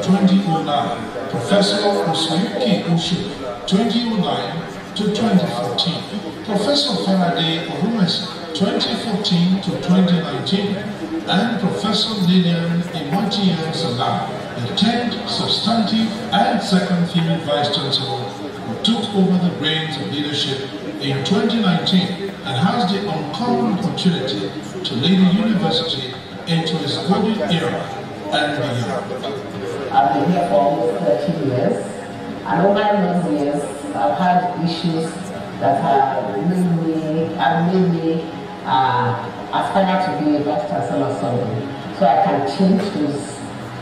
2009, Professor Osayuki Osho, 2009 to 2014, Professor Faraday Orumesi, 2014 to 2019, and Professor Lillian Imatiyan Salam, the 10th substantive and second female Vice Chancellor, who took over the reins of leadership in 2019 and has the uncommon opportunity to lead the university into its golden era and beyond. I've been here for almost 30 years, and over those years, I've had issues that have made me aspire to be a Vice Chancellor someday, so I can change those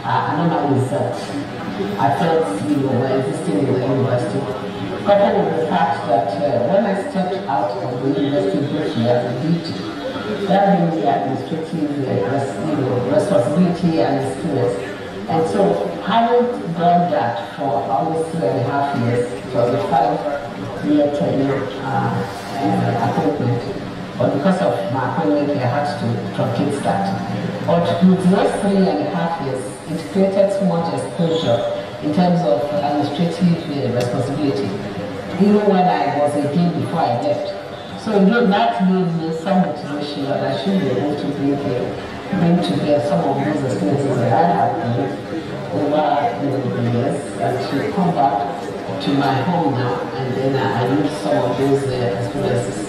anomalies that I felt were existing in the university. Coupled with the fact that when I stepped out of the university briefly as a duty, that gave me administrative responsibility and experience. And so, having done that for almost 3.5 years, it was a 5-year tenure appointment. But because of my appointment, I had to truncate that. But with those 3.5 years, it created so much exposure in terms of administrative responsibility, even when I was a dean before I left. So that gave me some motivation that I should be able to bring to bear some of those experiences that I have gained over the years, and to come back to my home now, and then I use some of those experiences.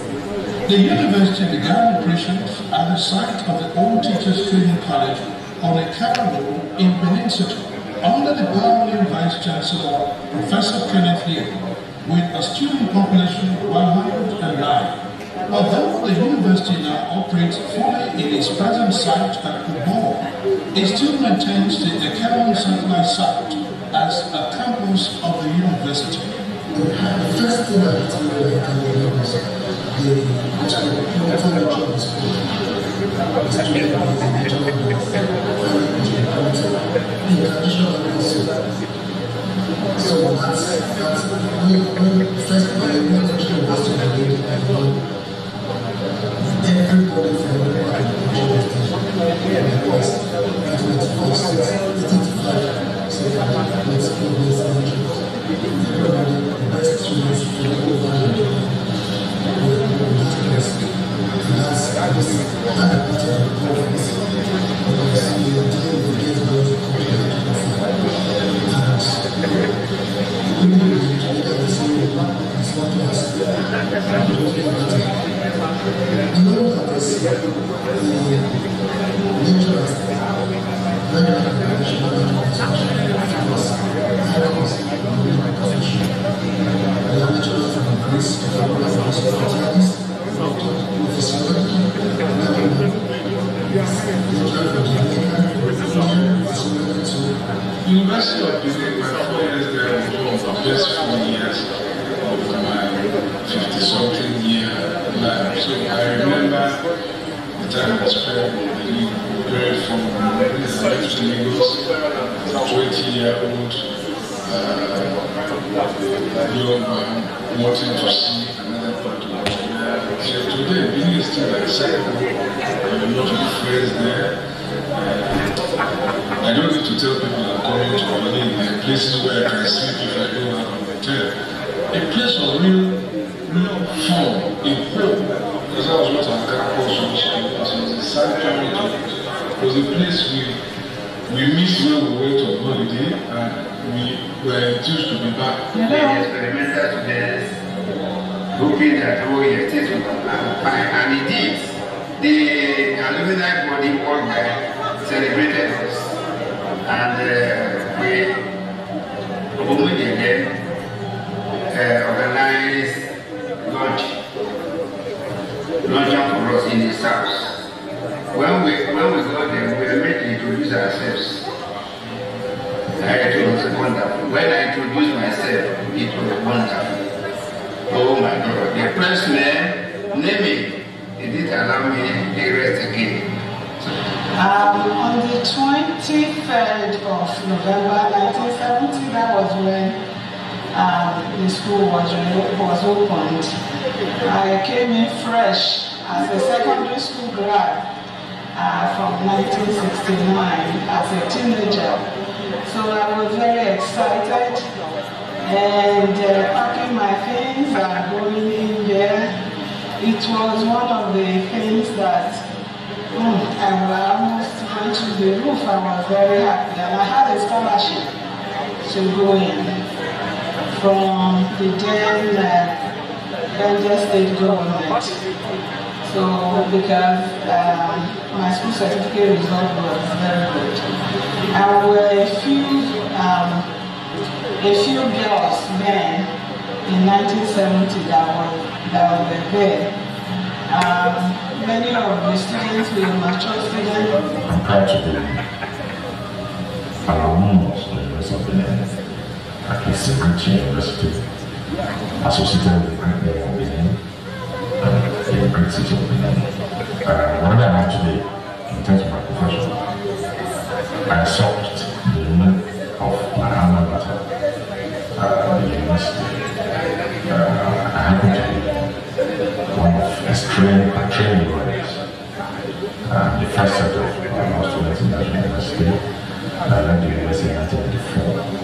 The university began operations at the site of the old Teachers Training College on a Ekara Road in Benin City, under the Guatemalan Vice Chancellor, Professor Kenneth Hill, with a student population of 109. Although the university now operates fully in its present site at Kubo, it still maintains the Ekara satellite site as a campus of the university. The first thing I did when I came here was the so that's when first when I went to the university, everybody from the University of Benin, my 4 years there was one of the best 4 years of my 50-something year life. So I remember the time I spent in Benin, very fun. I left Lagos as a 20-year-old young man wanting to see another part of Nigeria. So today, Benin is still like second. I have a lot of friends there. I don't need to tell people I'm coming to Benin. There are places where I can sleep if I don't have a hotel. A place of real fun, a hope, because that was what our campus was. It was a sanctuary. It was a place we missed when we went on holiday, and we were enthused to be back. The experimental students hoping that yes, things will come fine, and indeed, the alumni body worldwide celebrated us, and we again organized lunch for us in his house. When we got there, we were made to introduce ourselves. It was wonderful. When I introduced myself, it was wonderful. Oh my God! The press naming, it didn't allow me the rest again. On the 23rd of November 1970, that was when the school was opened. I came in fresh as a secondary school grad from 1969 as a teenager. So I was very excited and packing my things and going in there. It was one of the things that I almost went to the roof. I was very happy, and I had a scholarship to go in from the then Benja State government. So because my school certificate result was very good, and were a few girls then in 1970 that were there. Many of the students were mature students. I'm proud to be alumnus of the University of Benin, at least in Richie University, associated with the great name of Benin and the great city of Benin. Whatever I am today, in terms of my profession, I accept the name of my alma mater, the university. I happen to be one of a training lawyers, the first set of law students in that university. I left the university in 1984.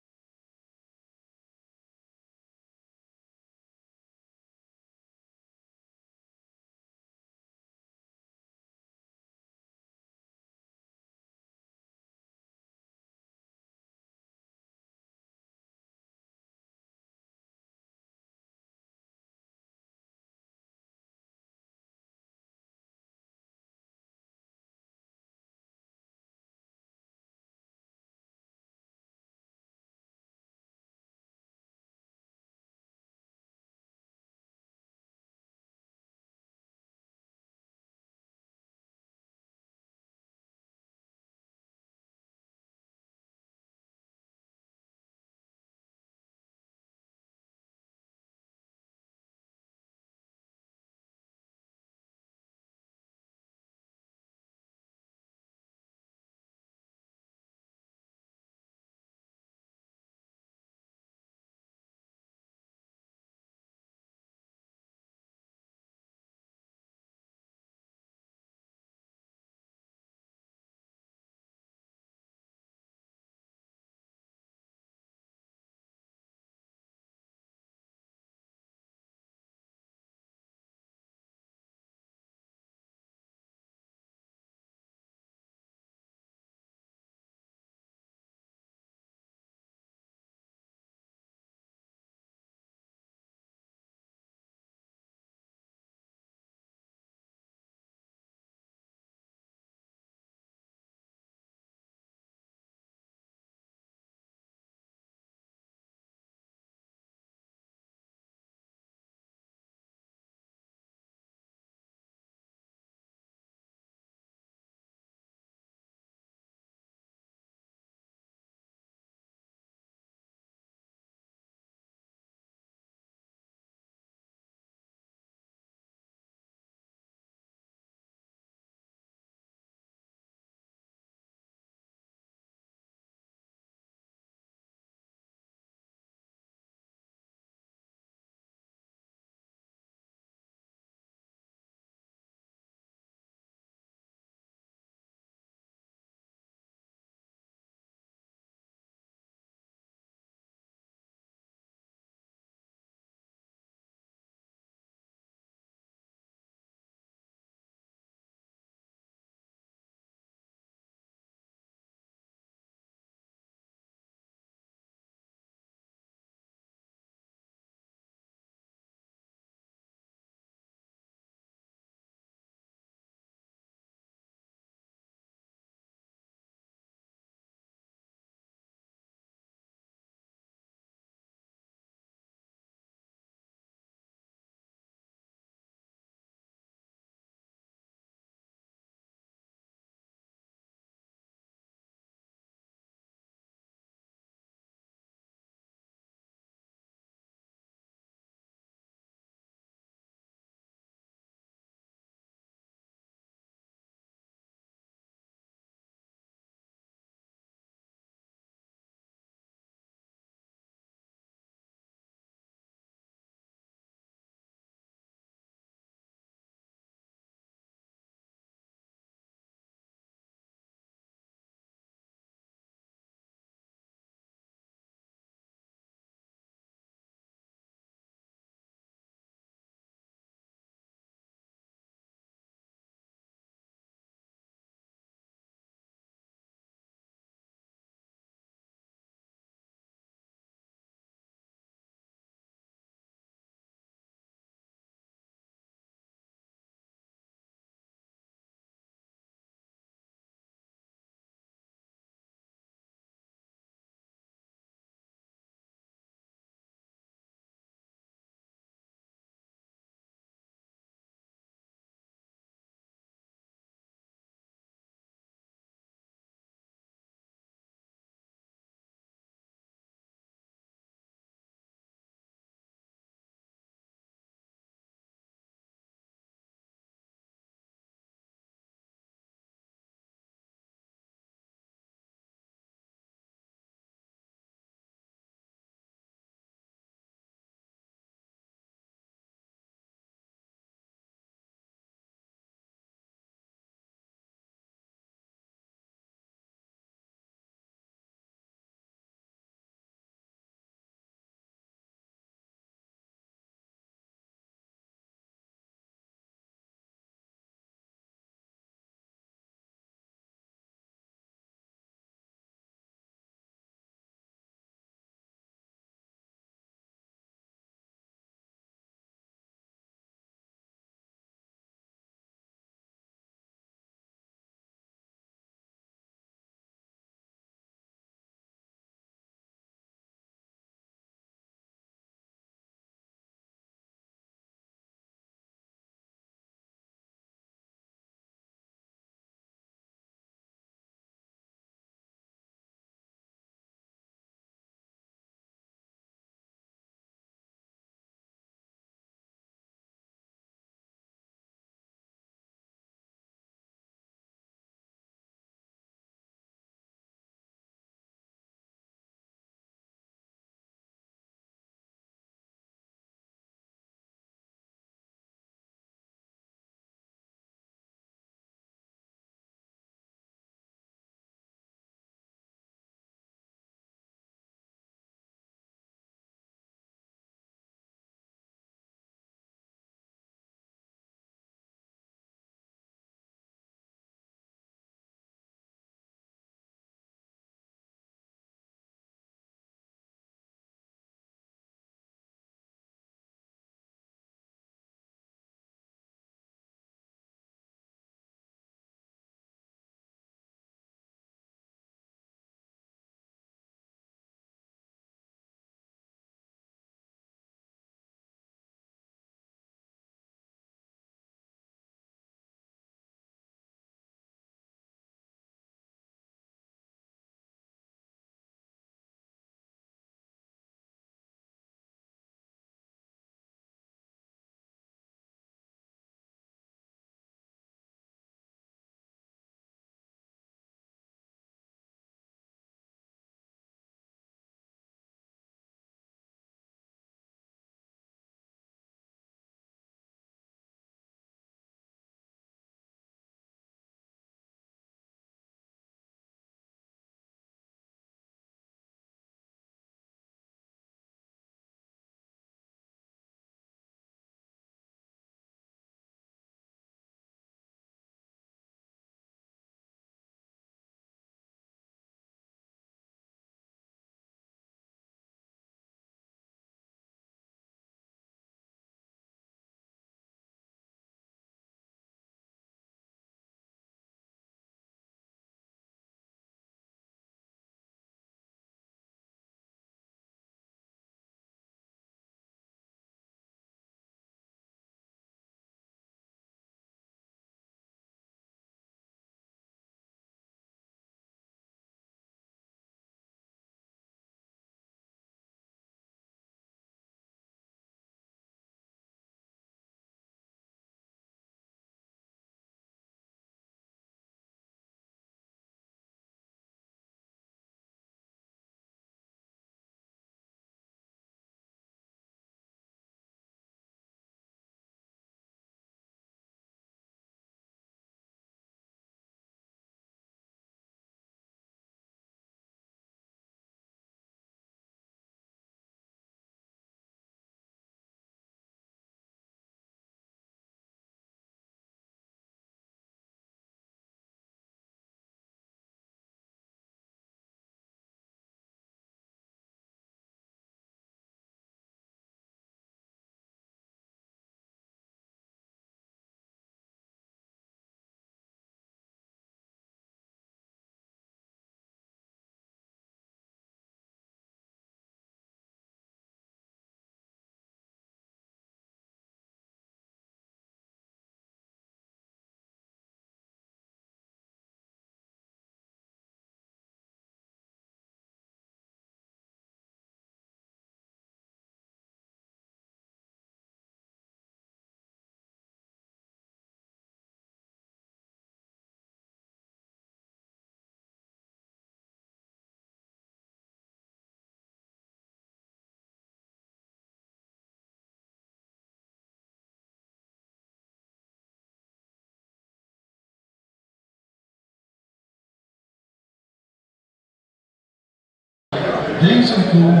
These include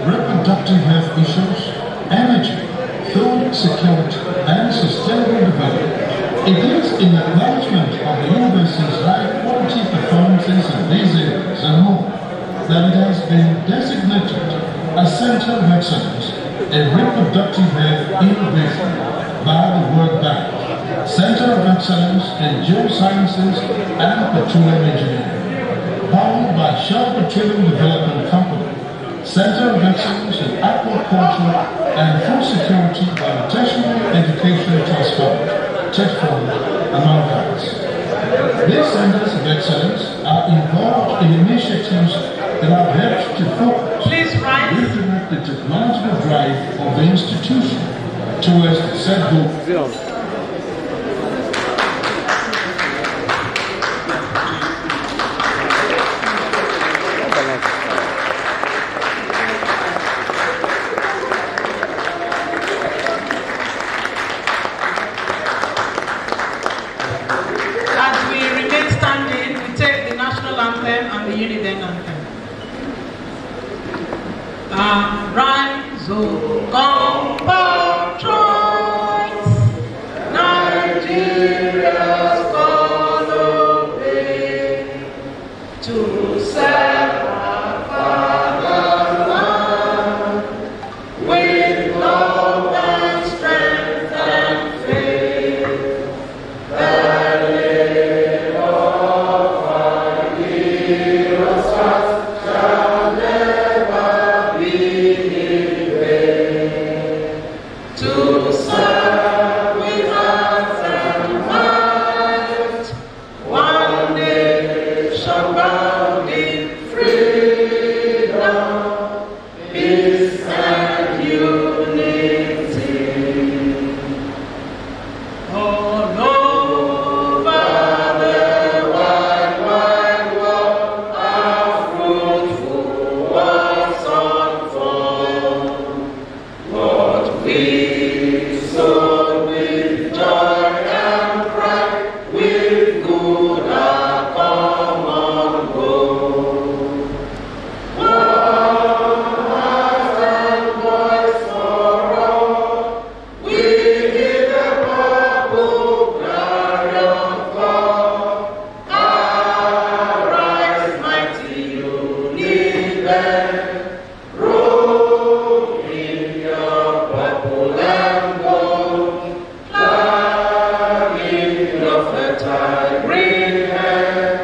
reproductive health issues, energy, food security, and sustainable development. It is in acknowledgement of the university's high quality performances in these areas and more that it has been designated a Center of Excellence in Reproductive Health Innovation by the World Bank, Center of Excellence in Geosciences and Petroleum Engineering, powered by Shell Petroleum Development Company, Center of Excellence in Aquaculture and Food Security by Tertiary Education Trust Fund, TETFund, among others. These centers of excellence are involved in initiatives that have helped to focus and redirect the technological drive of the institution towards the set goal. Rise, O compatriots, Nigeria's gonna pay to serve our fatherland with love and strength and faith. The labor of our heroes shall never be in vain. To serve with hearts and minds, one nation bound in freedom, peace and unity. All over the wide, wide world, our fruitful works unfold. What we sow with joy and pride, with good our common goal. One heart and voice for all, we give the purple glory of God. Arise, mighty United, roll in your purple and gold, flag in your fertile green hand,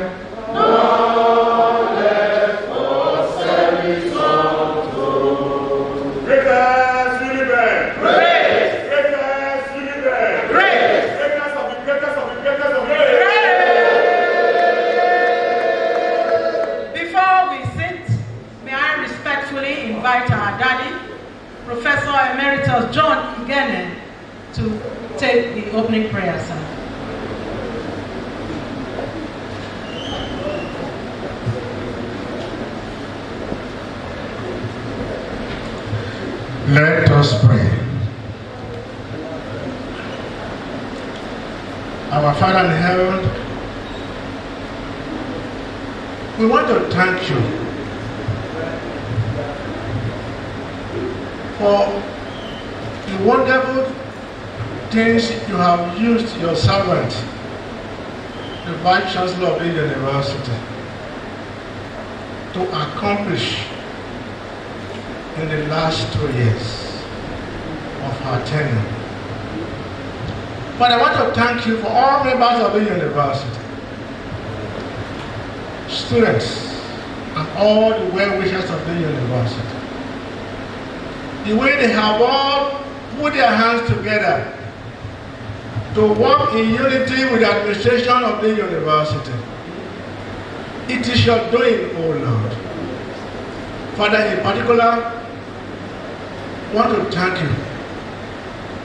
knowledge for service untold. Greatest Uniben! Great! Greatest Uniben! Great! Greatest of the greatest of the greatest of the Before we sit, may I respectfully invite our daddy, Professor Emeritus John Igene, to take the opening prayer, sir. Let us pray. Our Father in heaven, we want to thank you for the wonderful things you have used your servant, the Vice Chancellor of the University, to accomplish in the last 2 years of her tenure. But I want to thank you for all members of the university, students, and all the well-wishers of the university. The way they have all put their hands together to work in unity with the administration of the university. It is your doing, O Lord. Father, in particular, I want to thank you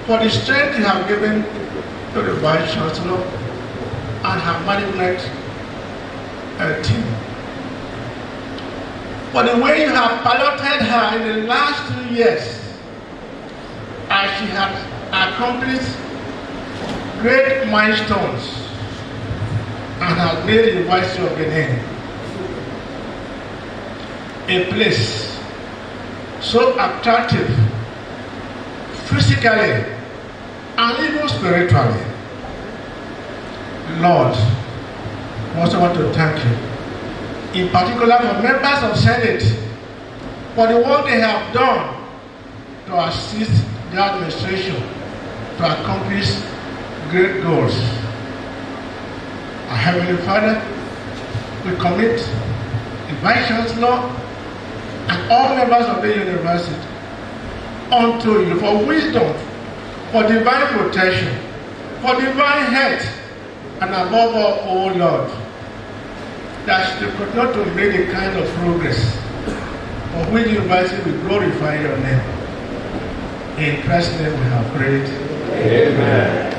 for the strength you have given to the Vice Chancellor and her management team. For the way you have piloted her in the last 2 years, as she has accomplished great milestones and has made the University of Benin a place so attractive physically and even spiritually. Lord, I also want to thank you, in particular for members of Senate, for the work they have done to assist the administration to accomplish great goals. Our Heavenly Father, we commit the Vice Chancellor and all members of the university unto you for wisdom, for divine protection, for divine health, and above all, oh Lord, that they could not to make the kind of progress of which the university will glorify your name. In Christ's name we have prayed. Amen.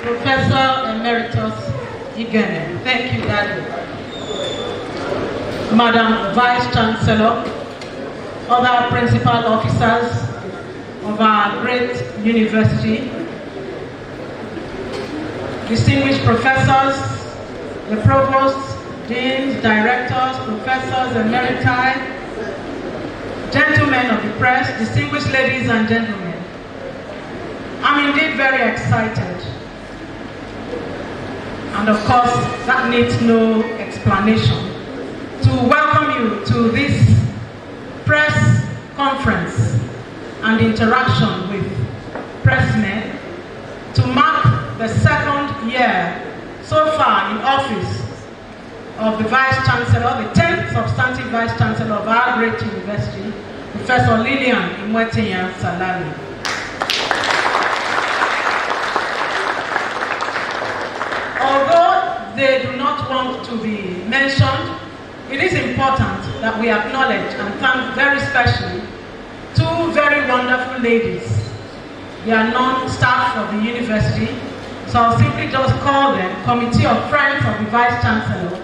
Professor Emeritus Igene. Thank you, Daddy. Madam Vice Chancellor, other principal officers of our great university, distinguished professors, the provosts, deans, directors, professors, emeriti, gentlemen of the press, distinguished ladies and gentlemen. I'm indeed very excited. And of course, that needs no explanation. To welcome you to this press conference and interaction with pressmen to mark the second year so far in office of the Vice Chancellor, the 10th substantive Vice Chancellor of our great university, Professor Lillian Imwetinya Salami. Although they do not want to be mentioned, it is important that we acknowledge and thank very specially two very wonderful ladies. They are non-staff of the university, so I'll simply just call them Committee of Friends of the Vice Chancellor,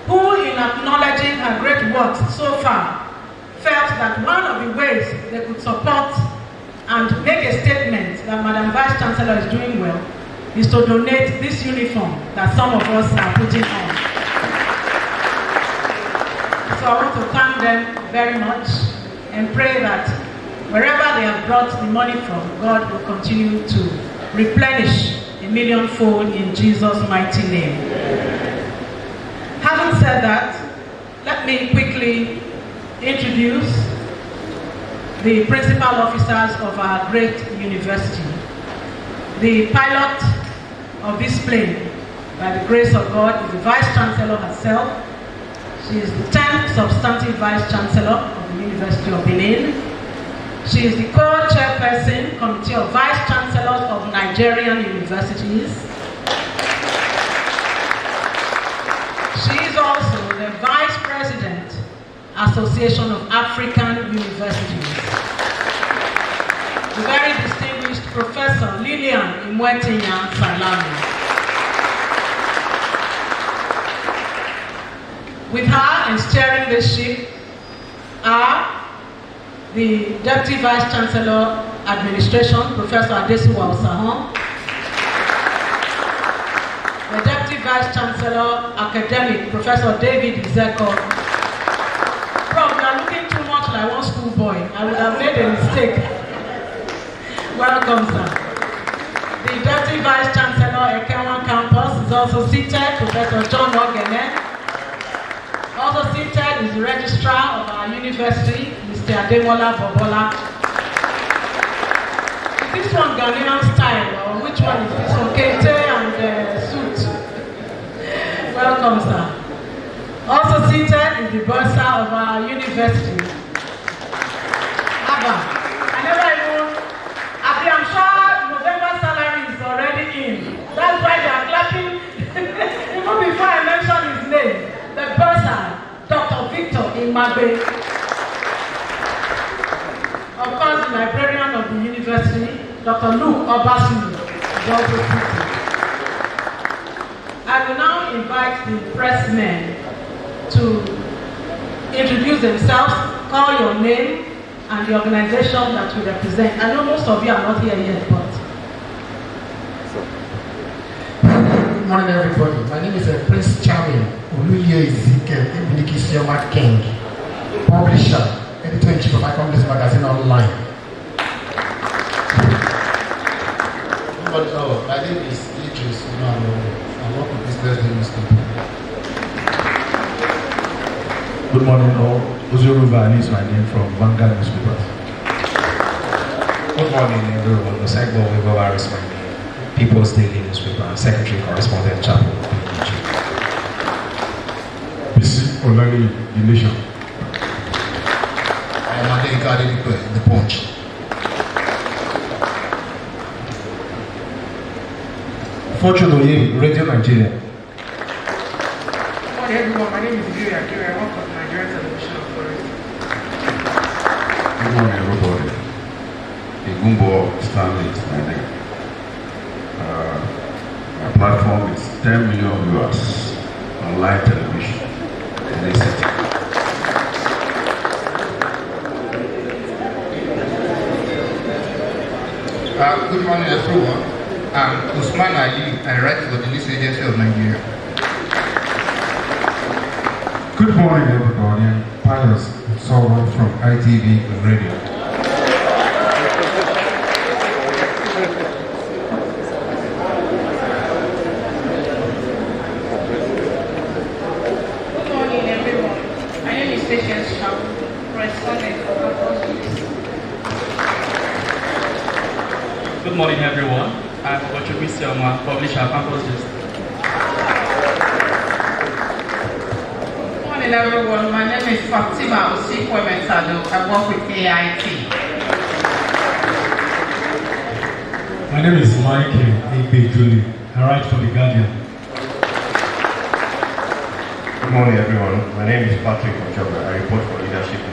who in acknowledging her great works so far, felt that one of the ways they could support and make a statement that Madam Vice Chancellor is doing well is to donate this uniform that some of us are putting on. So I want to thank them very much and pray that wherever they have brought the money from, God will continue to replenish a millionfold in Jesus' mighty name. Having said that, let me quickly introduce the principal officers of our great university. The pilot of this plane, by the grace of God, is the Vice Chancellor herself. She is the 10th substantive Vice Chancellor of the University of Benin. She is the co-chairperson, Committee of Vice Chancellors of Nigerian Universities. She is also the Vice President, Association of African Universities. The very distinguished Professor Lillian Imwetinya Salami. With her and steering the ship are the Deputy Vice Chancellor Administration, Professor Adesiwa Osahon, the Deputy Vice Chancellor Academic, Professor David Izeko. Prof, you are looking too much like one schoolboy. I would have made a mistake. Welcome, sir. The Deputy Vice Chancellor Ekenwan Campus is also seated, Professor John Ogene. Also seated is the Registrar of our university, Mr. Ademola Bobola. Is this one Ghanaian style, or which one is this one? Kente and suit. Welcome, sir. Also seated is the bursar of our university, Abba. I'm sure November salary is already in. That's why they are clapping. Even before I mention his name, the bursar, Dr. Victor Imagbe. Of course, the librarian of the university, Dr. Luke Obasu, is also seated. I will now invite the pressmen to introduce themselves, call your name, and the organization that you represent. I know most of you are not here yet, but Good morning, everybody. My name is Prince Charming Oluye Ezekiel Ibidikisioma King, publisher, editor-in-chief of Icon Magazine Online. My name is Idris Umano. I work with Business Newspaper. Good morning, all. Ozuru Vani is my name from Vanguard Newspapers. Good morning, everyone. Osegbo Wegowa is my name. People's Daily Newspaper, Secretary Correspondent Chapel. Bisi Olani, The Nation. I am Adelika Adelikwe, The Punch. Fortune Oye, Radio Nigeria. Good morning, everyone. My name is Giri Akiri. I work for the Nigerian Television Authority. Good morning, everybody. Igumbo Stanley is my name. My platform is 10 million viewers on live television in this city. Good morning, everyone. I'm Usman Ali. I write for the News Agency of Nigeria. Good morning, everybody. I'm Pius Solomon from ITV Radio. Good morning, everyone. I'm Ochobi Selma, publisher of Campus Gist. Good morning, everyone. My name is Fatima Osikwe-Mensado. I work with AIT. My name is Michael Igbejuli. I write for The Guardian. Good morning, everyone. My name is Patrick Ochoba. I report for Leadership News.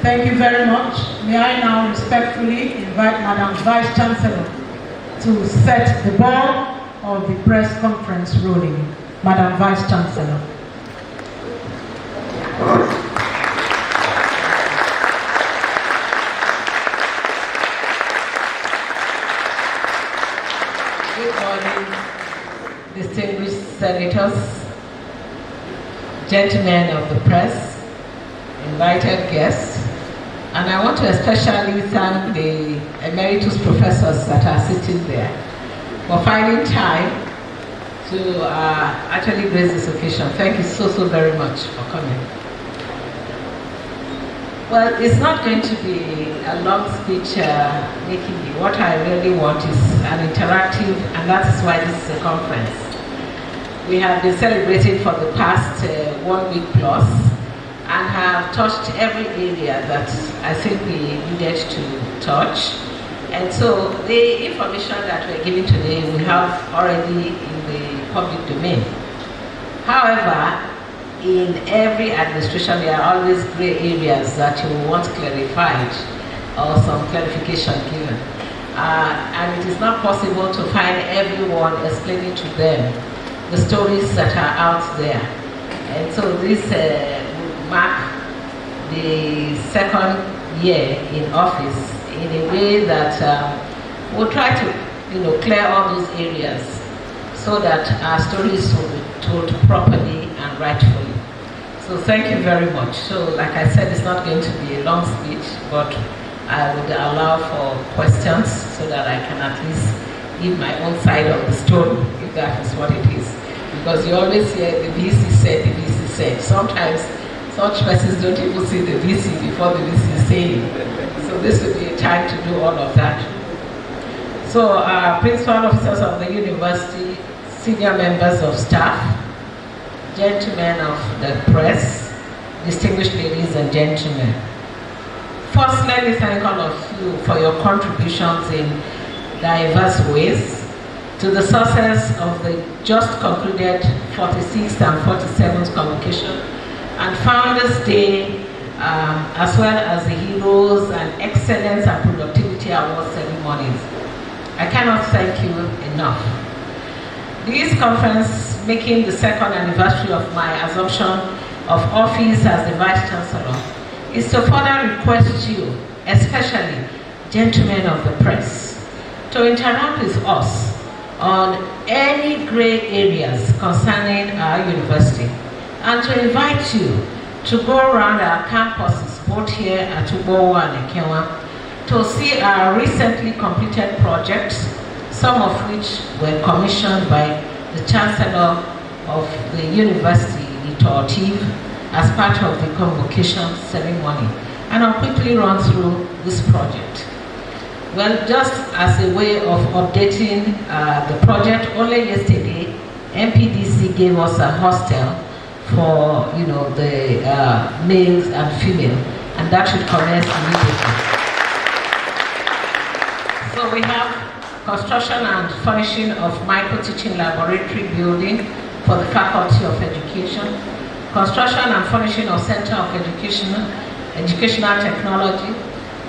Thank you very much. May I now respectfully invite Madam Vice Chancellor to set the ball of the press conference rolling. Madam Vice Chancellor. Good morning, distinguished senators, gentlemen of the press, invited guests, and I want to especially thank the emeritus professors that are sitting there for finding time to actually grace this occasion. Thank you so very much for coming. Well, it's not going to be a long speech making me. What I really want is an interactive, and that is why this is a conference. We have been celebrating for the past 1 week plus, and have touched every area that I think we needed to touch. And so the information that we're giving today we have already in the public domain. However, in every administration there are always gray areas that you want clarified or some clarification given. And it is not possible to find everyone explaining to them the stories that are out there. And so this mark the second year in office in a way that we'll try to clear all those areas so that our stories will be told properly and rightfully. So thank you very much. So like I said, it's not going to be a long speech, but I would allow for questions so that I can at least give my own side of the story, if that is what it is. Because you always hear the VC said, the VC said. Sometimes such persons don't even see the VC before the VC is saying. So this will be a time to do all of that. So principal officers of the university, senior members of staff, gentlemen of the press, distinguished ladies and gentlemen. First, let me thank all of you for your contributions in diverse ways to the success of the just concluded 46th and 47th convocation and Founders Day, as well as the Heroes and Excellence and Productivity Award ceremonies. I cannot thank you enough. This conference, making the second anniversary of my assumption of office as the Vice Chancellor, is to further request you, especially gentlemen of the press, to interact with us on any gray areas concerning our university, and to invite you to go around our campuses, both here at Ugbowo and Ekenwa, to see our recently completed projects, some of which were commissioned by the Chancellor of the University, Dr. Otiv, as part of the convocation ceremony. And I'll quickly run through this project. Well, just as a way of updating the project, only yesterday, MPDC gave us a hostel for the males and female, and that should commence immediately. So we have construction and furnishing of micro-teaching laboratory building for the Faculty of Education, construction and furnishing of Center of Educational Technology,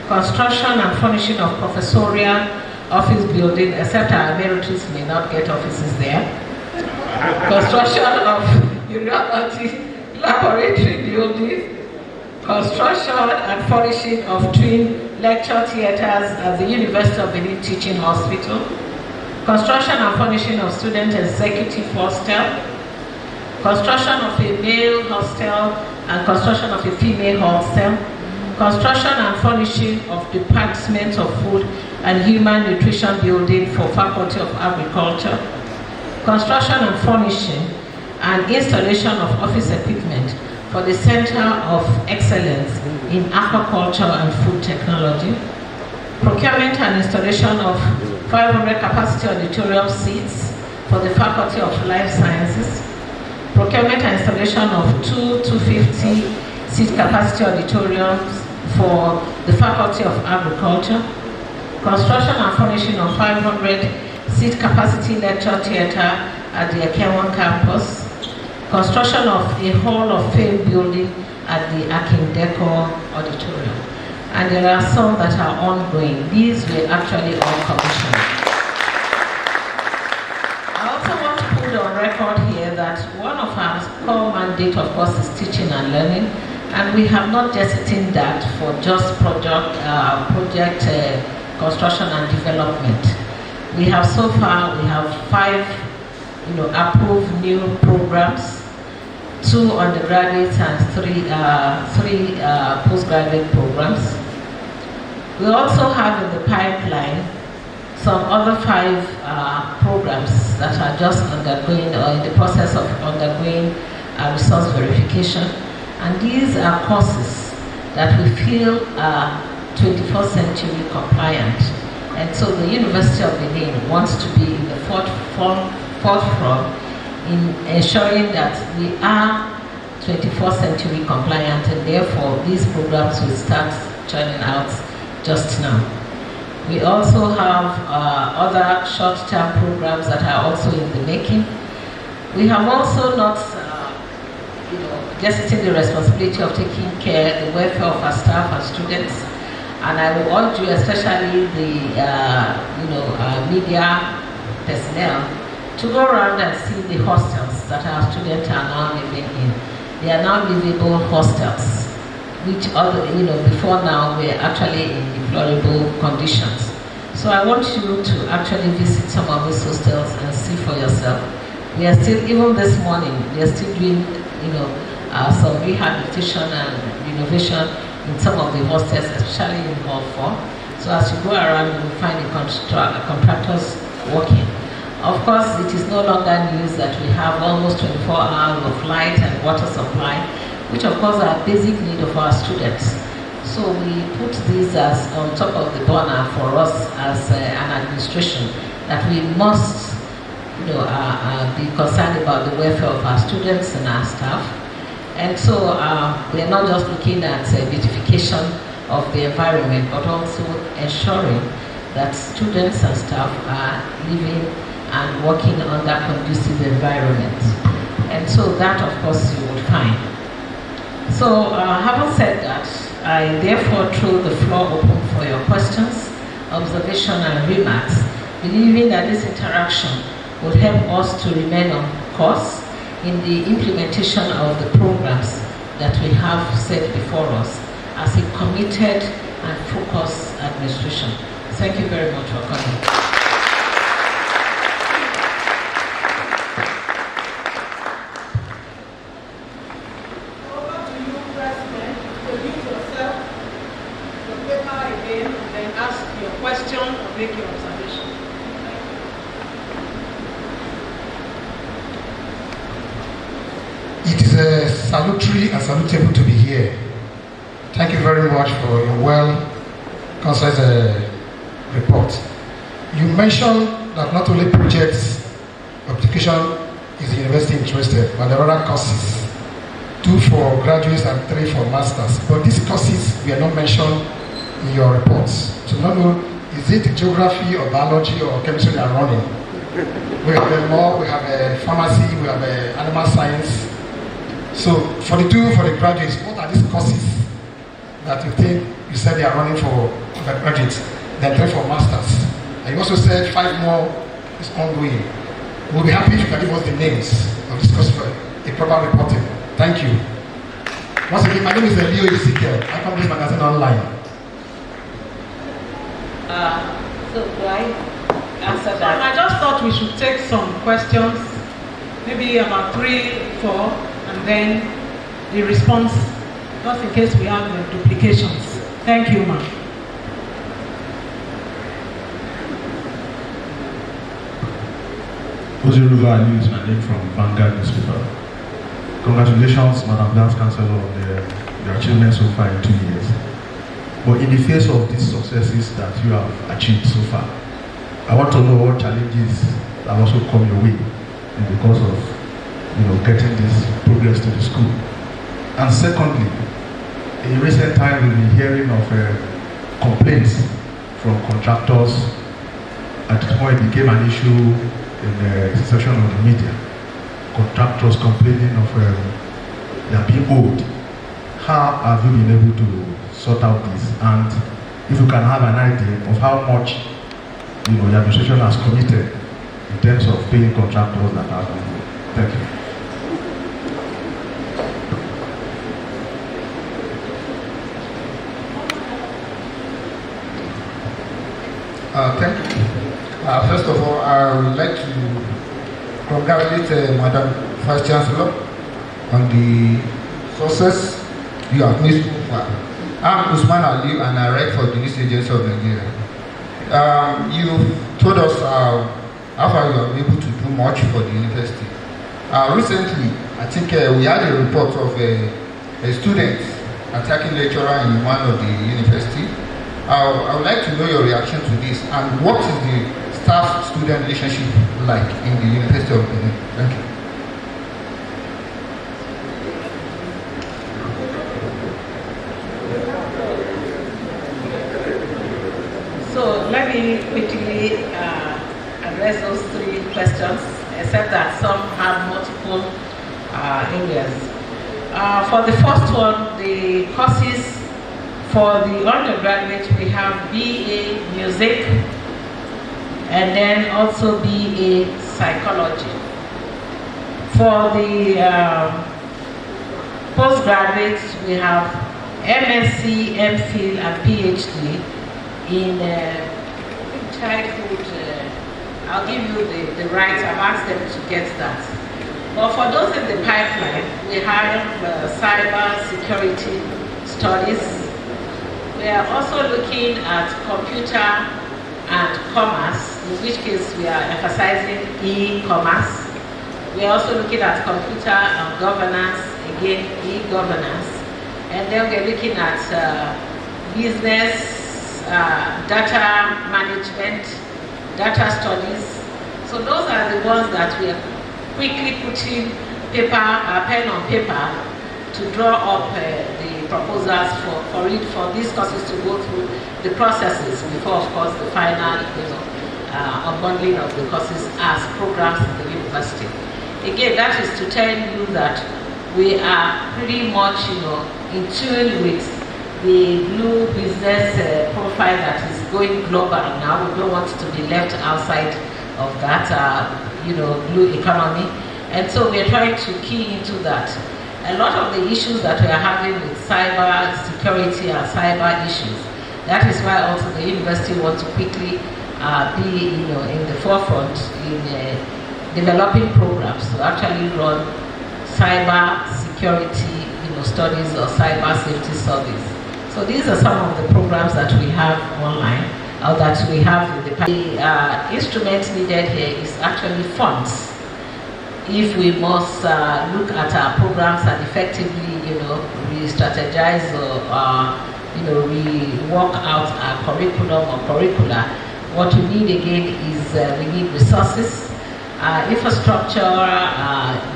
construction and furnishing of professorial office building, except our emeritus may not get offices there, construction of university laboratory building, construction and furnishing of twin lecture theaters at the University of Benin Teaching Hospital, construction and furnishing of student executive hostel, construction of a male hostel and construction of a female hostel, construction and furnishing of Department of Food and Human Nutrition building for Faculty of Agriculture, construction and furnishing and installation of office equipment for the Center of Excellence in Aquaculture and Food Technology, procurement and installation of 500 capacity auditorium seats for the Faculty of Life Sciences, procurement and installation of 250 seat capacity auditoriums for the Faculty of Agriculture, construction and furnishing of 500 seat capacity lecture theater at the Ekenwa campus, construction of a Hall of Fame building at the Akindeco Auditorium. And there are some that are ongoing. These were actually all commissioned. I also want to put on record here that one of our core mandate, of course, is teaching and learning, and we have not destined that for just project construction and development. We have so far, we have 5 approved new programs, 2 undergraduate and 3 postgraduate programs. We also have in the pipeline some other 5 programs that are just undergoing or in the process of undergoing resource verification. And these are courses that we feel are 21st century compliant. And so the University of Benin wants to be in the forefront in ensuring that we are 21st century compliant, and therefore these programs will start churning out just now. We also have other short-term programs that are also in the making. We have also not just taken the responsibility of taking care of the welfare of our staff and students. And I will urge you, especially the media personnel, to go around and see the hostels that our students are now living in. They are now livable hostels, which before now were actually in deplorable conditions. So I want you to actually visit some of these hostels and see for yourself. We are still, even this morning, we are still doing some rehabilitation and renovation in some of the hostels, especially in Hall 4. So as you go around, you will find the contractors working. Of course, it is no longer news that we have almost 24 hours of light and water supply, which of course are a basic need of our students. So we put these as on top of the burner for us as an administration, that we must be concerned about the welfare of our students and our staff. And so we are not just looking at beautification of the environment, but also ensuring that students and staff are living and working under conducive environment. And so that, of course, you would find. So having said that, I therefore throw the floor open for your questions, observation and remarks, believing that this interaction would help us to remain on course in the implementation of the programs that we have set before us, as a committed and focused administration. Thank you very much for coming. Make your observation. It is salutary and salutable to be here. Thank you very much for your well-concise report. You mentioned that not only projects application is the university interested, but there are other courses, 2 for graduates and 3 for masters. But these courses were not mentioned in your reports. So not know, is it geography or biology or chemistry they are running? We have a law, we have a pharmacy, we have a animal science. So for the graduates, what are these courses that you think you said they are running for graduates, then 3 for masters? And you also said 5 more is ongoing. We'll be happy if you can give us the names of this course for a proper reporting. Thank you. Once again, my name is Leo Ezekiel. I come this magazine online. So do I answer that? I just thought we should take some questions, maybe about 3, 4, and then the response, just in case we have duplications. Thank you, ma'am. Oziruba Ali is my name from Vanguard newspaper. Congratulations, Madam Vice Chancellor, on your achievements so far in 2 years. But in the face of these successes that you have achieved so far, I want to know what challenges have also come your way in the course of getting this progress to the school. And secondly, in recent times we've been hearing of complaints from contractors. At this point it became an issue in the section of the media. Contractors complaining of they are being owed. How have you been able to sort out this, and if you can have an idea of how much the administration has committed in terms of paying contractors that are being owed? Thank you. Thank you. First of all, I would like to congratulate Madam Vice Chancellor on the success you have made so far. I'm Usman Ali and I write for the News Agency of Nigeria. You told us how far you are able to do much for the university. Recently, I think we had a report of a student attacking lecturer in one of the university. I would like to know your reaction to this and what is the staff-student relationship like in the University of Benin? Thank you. So let me quickly address those 3 questions, except that some have multiple areas. For the first one, the courses for the undergraduate, we have BA Music and then also BA Psychology. For the postgraduates, we have MSc, MPhil and PhD in childhood. I'll give you the rights. I've asked them to get that. But for those in the pipeline, we have cyber security studies. We are also looking at computer and commerce, in which case we are emphasizing e-commerce. We are also looking at computer and governance, again e-governance. And then we're looking at business, data management, data studies. So those are the ones that we are quickly putting pen on paper to draw up the proposals for these courses to go through the processes before, of course, the final unbundling of the courses as programs in the university. Again, that is to tell you that we are pretty much in tune with the blue business profile that is going global now. We don't want to be left outside of that blue economy, and so we are trying to key into that. a lot of the issues that we are having with cyber security and cyber issues. That is why also the university wants to quickly be in the forefront in developing programs to actually run cyber security studies or cyber safety studies. So these are some of the programs that we have online or that we have in the past. The instrument needed here is actually funds. If we must look at our programs and effectively, re-strategize or re-work out our curriculum or curricula, what we need again is we need resources, infrastructure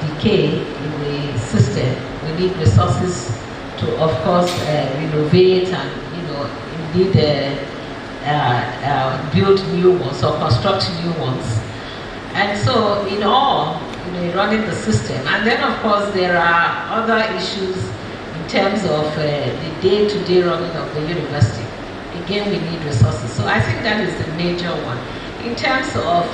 decay in the system. We need resources to, of course, renovate and, indeed build new ones or construct new ones. And so, in all, running the system. And then, of course, there are other issues in terms of the day-to-day running of the university. Again, we need resources. So I think that is the major one. In terms of,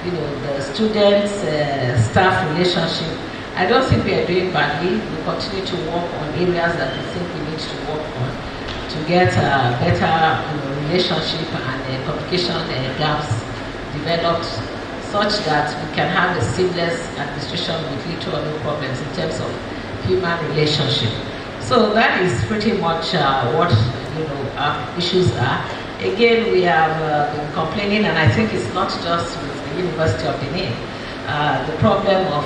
the students-staff relationship, I don't think we are doing badly. We continue to work on areas that we think we need to work on to get a better relationship and communication gaps developed, such that we can have a seamless administration with little or no problems in terms of human relationship. So that is pretty much what our issues are. Again, we have been complaining, and I think it's not just with the University of Benin, the problem of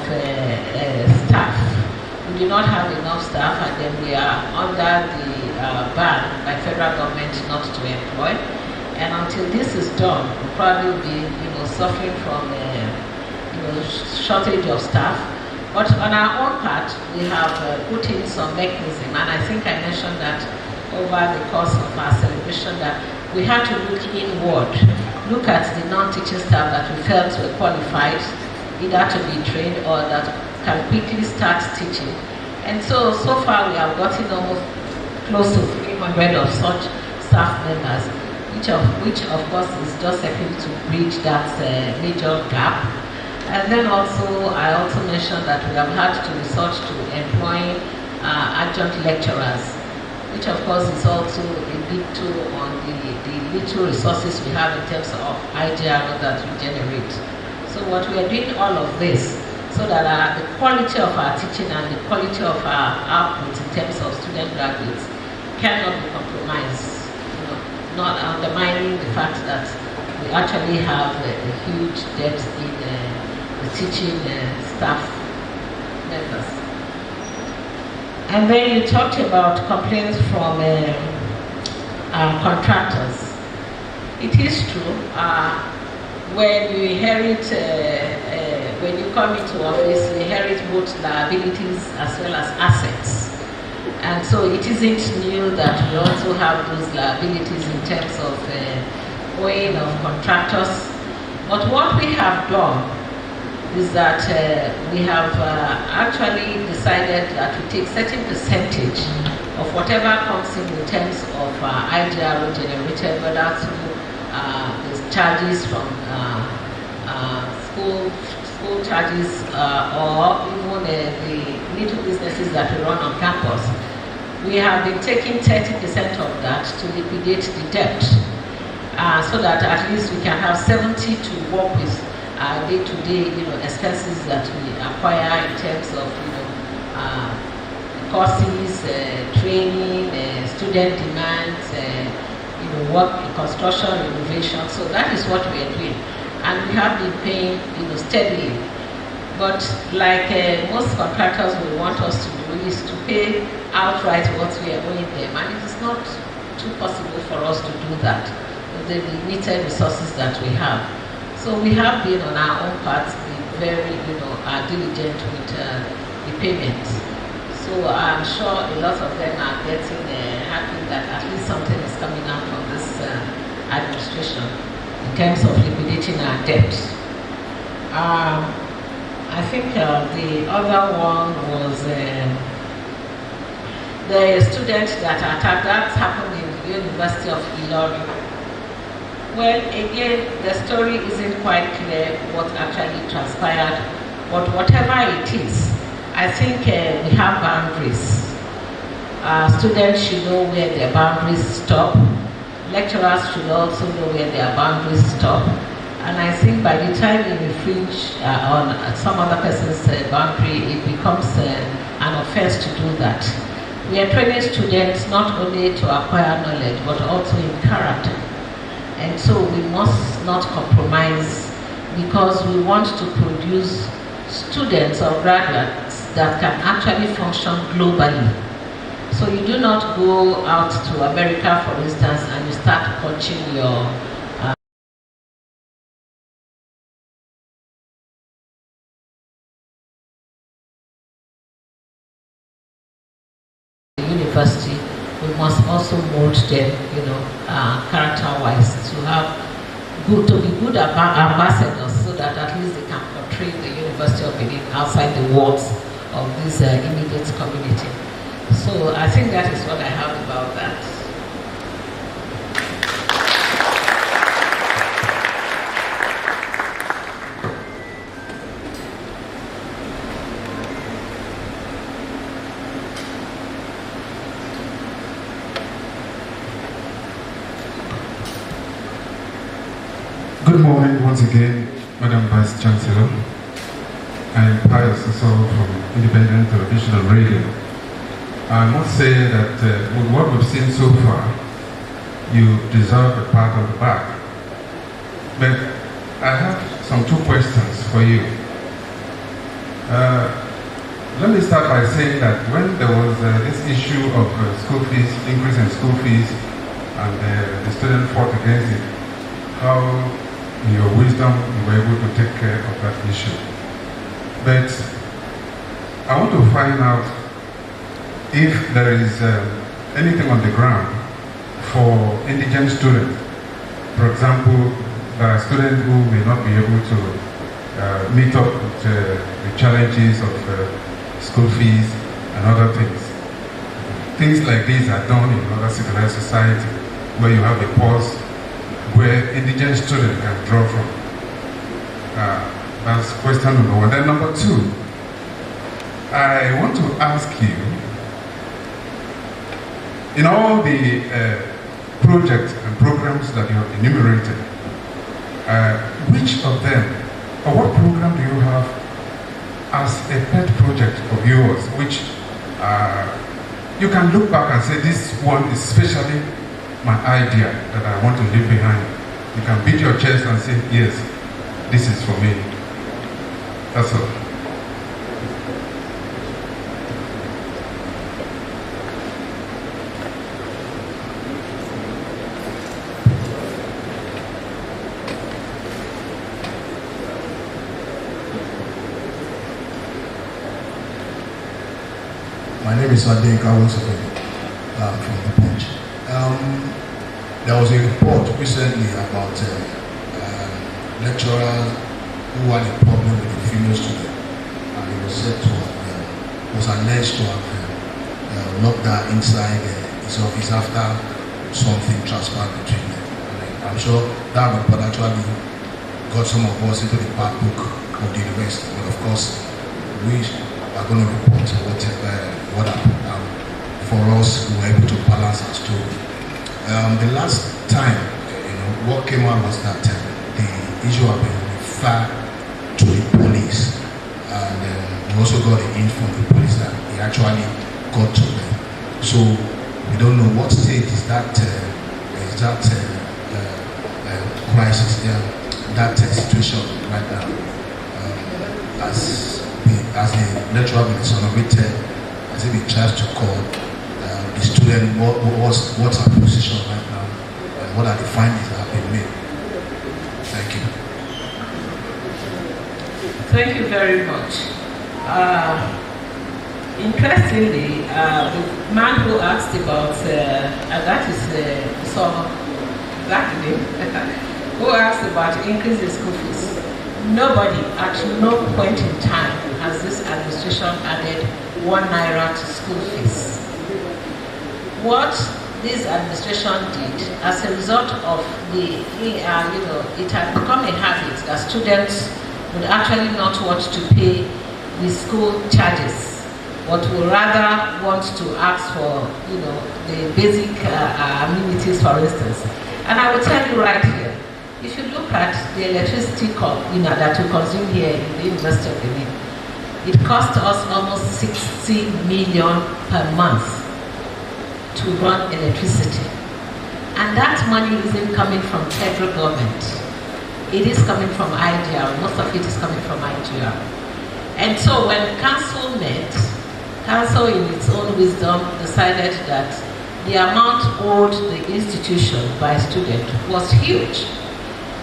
staff. We do not have enough staff, and then we are under the ban by federal government not to employ. And until this is done, we'll probably be, suffering from, shortage of staff. But on our own part, we have put in some mechanism, and I think I mentioned that over the course of our celebration, that we had to look inward, look at the non-teaching staff that we felt were qualified, either to be trained or that can quickly start teaching. And so far we have gotten almost close to 300 of such staff members, which of course is just helping to bridge that major gap. And then also, I also mentioned that we have had to resort to employing adjunct lecturers, which of course is also a big tool on the little resources we have in terms of idea that we generate. So what we are doing all of this so that the quality of our teaching and the quality of our output in terms of student graduates cannot be compromised, not undermining the fact that we actually have a huge depth in the teaching staff members. And then you talked about complaints from contractors. It is true, when you inherit, when you come into office, you inherit both liabilities as well as assets. And so it isn't new that we also have those liabilities in terms of owing of contractors. But what we have done is that we have actually decided that we take certain percentage of whatever comes in terms of IGR generated, whether through the charges from school charges or even the little businesses that we run on campus. We have been taking 30% of that to liquidate the debt, so that at least we can have 70 to work with day-to-day, expenses that we acquire in terms of, courses, training, student demands, work, construction, renovation. So that is what we are doing, and we have been paying, steadily. But like most contractors will want us to do is to pay outright what we are owing them, and it is not too possible for us to do that with the limited resources that we have. So we have been on our own part very, diligent with the payments. So I'm sure a lot of them are getting happy that at least something is coming out from this administration in terms of liquidating our debt. I think the other one was the student that attacked. That happened in the University of Ilorin. Well, again, the story isn't quite clear what actually transpired, but whatever it is, I think we have boundaries. Students should know where their boundaries stop. Lecturers should also know where their boundaries stop. And I think by the time you infringe on some other person's boundary, it becomes an offense to do that. We are training students not only to acquire knowledge, but also in character. And so we must not compromise, because we want to produce students or graduates that can actually function globally. So you do not go out to America, for instance, and you start coaching your university. We must also mold them, character-wise, to be good ambassadors, so that at least they can portray the University of Benin outside the walls of this immediate community. So I think that is what I have about that. Good morning once again, Madam Vice Chancellor. I am Pius Osoro from Independent Television and Radio. I must say that with what we've seen so far, you deserve a pat on the back. But I have some 2 questions for you. Let me start by saying that when there was this issue of school fees, increase in school fees, and the student fought against it, how in your wisdom you were able to take care of that issue. But I want to find out if there is anything on the ground for indigent students. For example, there are students who may not be able to meet up with the challenges of school fees and other things. Things like these are done in other civilized society, where you have a pause where indigent students can draw from. That's question number 1. Then number 2, I want to ask you, in all the projects and programs that you have enumerated, which of them, or what program do you have as a pet project of yours, which you can look back and say, this one is especially my idea that I want to leave behind? You can beat your chest and say, yes, this is for me. That's all. My name is Adeyinka Wonsofe from The Punch. There was a report recently about lecturers who had a problem with a female student, and it was said to have, was alleged to have locked her inside his office after something transpired between them. And I'm sure that report actually got some of us into the bad book of the university, but of course we are going to report what happened. For us, we were able to balance our story. The last time, what came out was that the issue had been referred to the police, and we also got a hint from the police that he actually got to them. So we don't know what state is that crisis, that situation right now. As the lecturer has been exonerated, as if he tries to call the student what's our position right now and what are the findings that have been made. Thank you. Thank you very much. Interestingly, the man who asked about, and that is some black name, who asked about increase in school fees. Nobody at no point in time has this administration added 1 naira to school fees. What this administration did, as a result of it had become a habit that students would actually not want to pay the school charges. but would rather want to ask for, you know, the basic amenities, for instance. And I will tell you right here, if you look at the electricity that we consume here in the University of Benin, it costs us almost 60 million per month to run electricity. And that money isn't coming from federal government. It is coming from IGR. Most of it is coming from IGR. And so when council met, council in its own wisdom decided that the amount owed the institution by student was huge,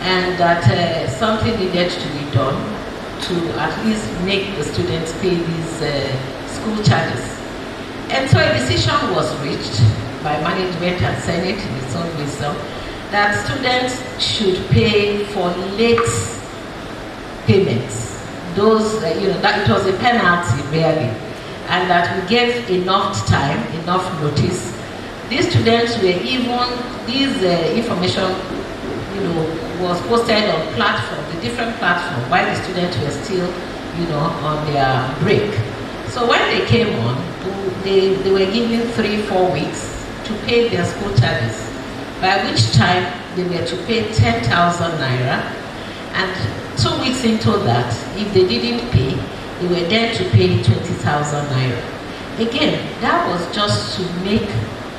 and that something needed to be done to at least make the students pay these school charges. And so a decision was reached by management and Senate in its own wisdom that students should pay for late payments. Those, that it was a penalty really, and that we gave enough time, enough notice. These students were even, this information, was posted on platform, the different platform, while the students were still, on their break. So when they came on, they were given 3-4 weeks to pay their school charges, by which time they were to pay 10,000 naira, and 2 weeks into that, if they didn't pay, they were then to pay 20,000 naira. Again, that was just to make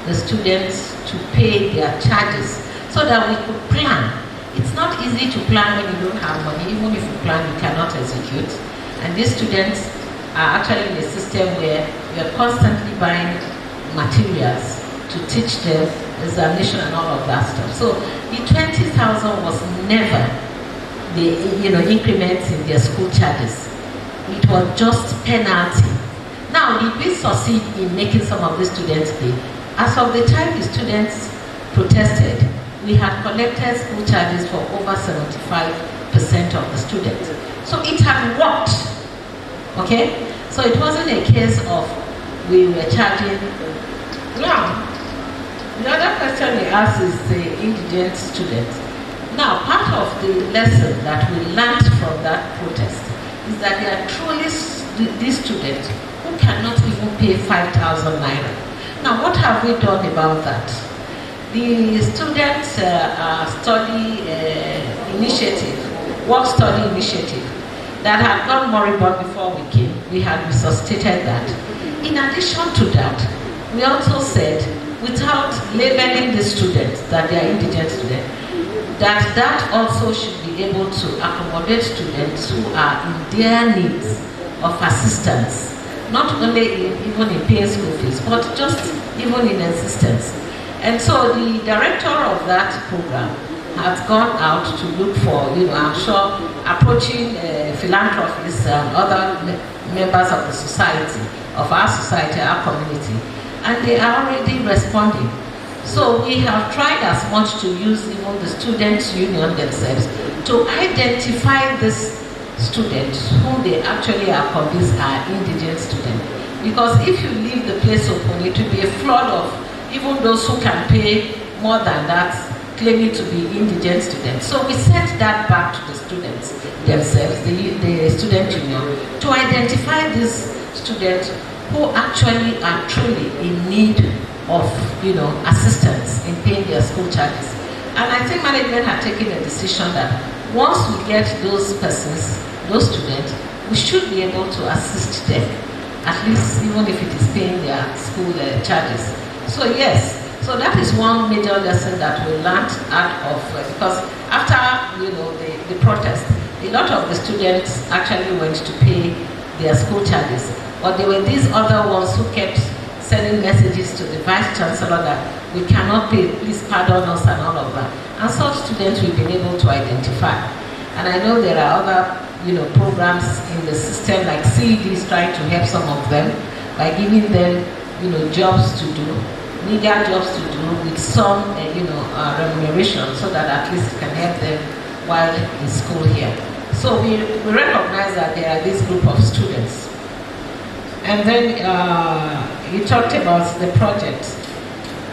the students to pay their charges so that we could plan. It's not easy to plan when you don't have money. Even if you plan, you cannot execute. And these students are actually in a system where we are constantly buying materials to teach them, examination and all of that stuff. So the 20,000 was never the increments in their school charges. It was just penalty. Now, did we succeed in making some of the students pay? As of the time the students protested, we had collected school charges for over 75% of the students. So it had worked, okay? So it wasn't a case of we were charging. Now, the other question they asked is the indigent students. Now, part of the lesson that we learned from that protest is that there are truly these students who cannot even pay 5,000 naira. Now, what have we done about that? The student study initiative, work study initiative, that had gone moribund before we came, we had resuscitated that. In addition to that, we also said, without labeling the students that they are indigent students, that also should be able to accommodate students who are in their needs of assistance, not only even in paying school fees, but just even in existence. And so the director of that program has gone out to look for, I'm sure, approaching philanthropists and other members of the society, of our society, our community, and they are already responding. So we have tried as much to use even the students' union themselves to identify these students whom they actually are convinced are indigent students. Because if you leave the place open, it will be a flood of even those who can pay more than that, claiming to be indigent students. So we sent that back to the students themselves, the student union, to identify these students who actually are truly in need of, assistance in paying their school charges. And I think management had taken a decision that once we get those persons, those students, we should be able to assist them, at least even if it is paying their school charges. So yes, so that is one major lesson that we learned out of, because after the protest, a lot of the students actually went to pay their school charges, but there were these other ones who kept sending messages to the Vice Chancellor that we cannot pay, please pardon us and all of that. And such students we've been able to identify. And I know there are other programs in the system, like CEDs trying to help some of them by giving them jobs to do, legal jobs to do with some remuneration, so that at least it can help them while in school here. So we recognize that there are this group of students. And then you talked about the project.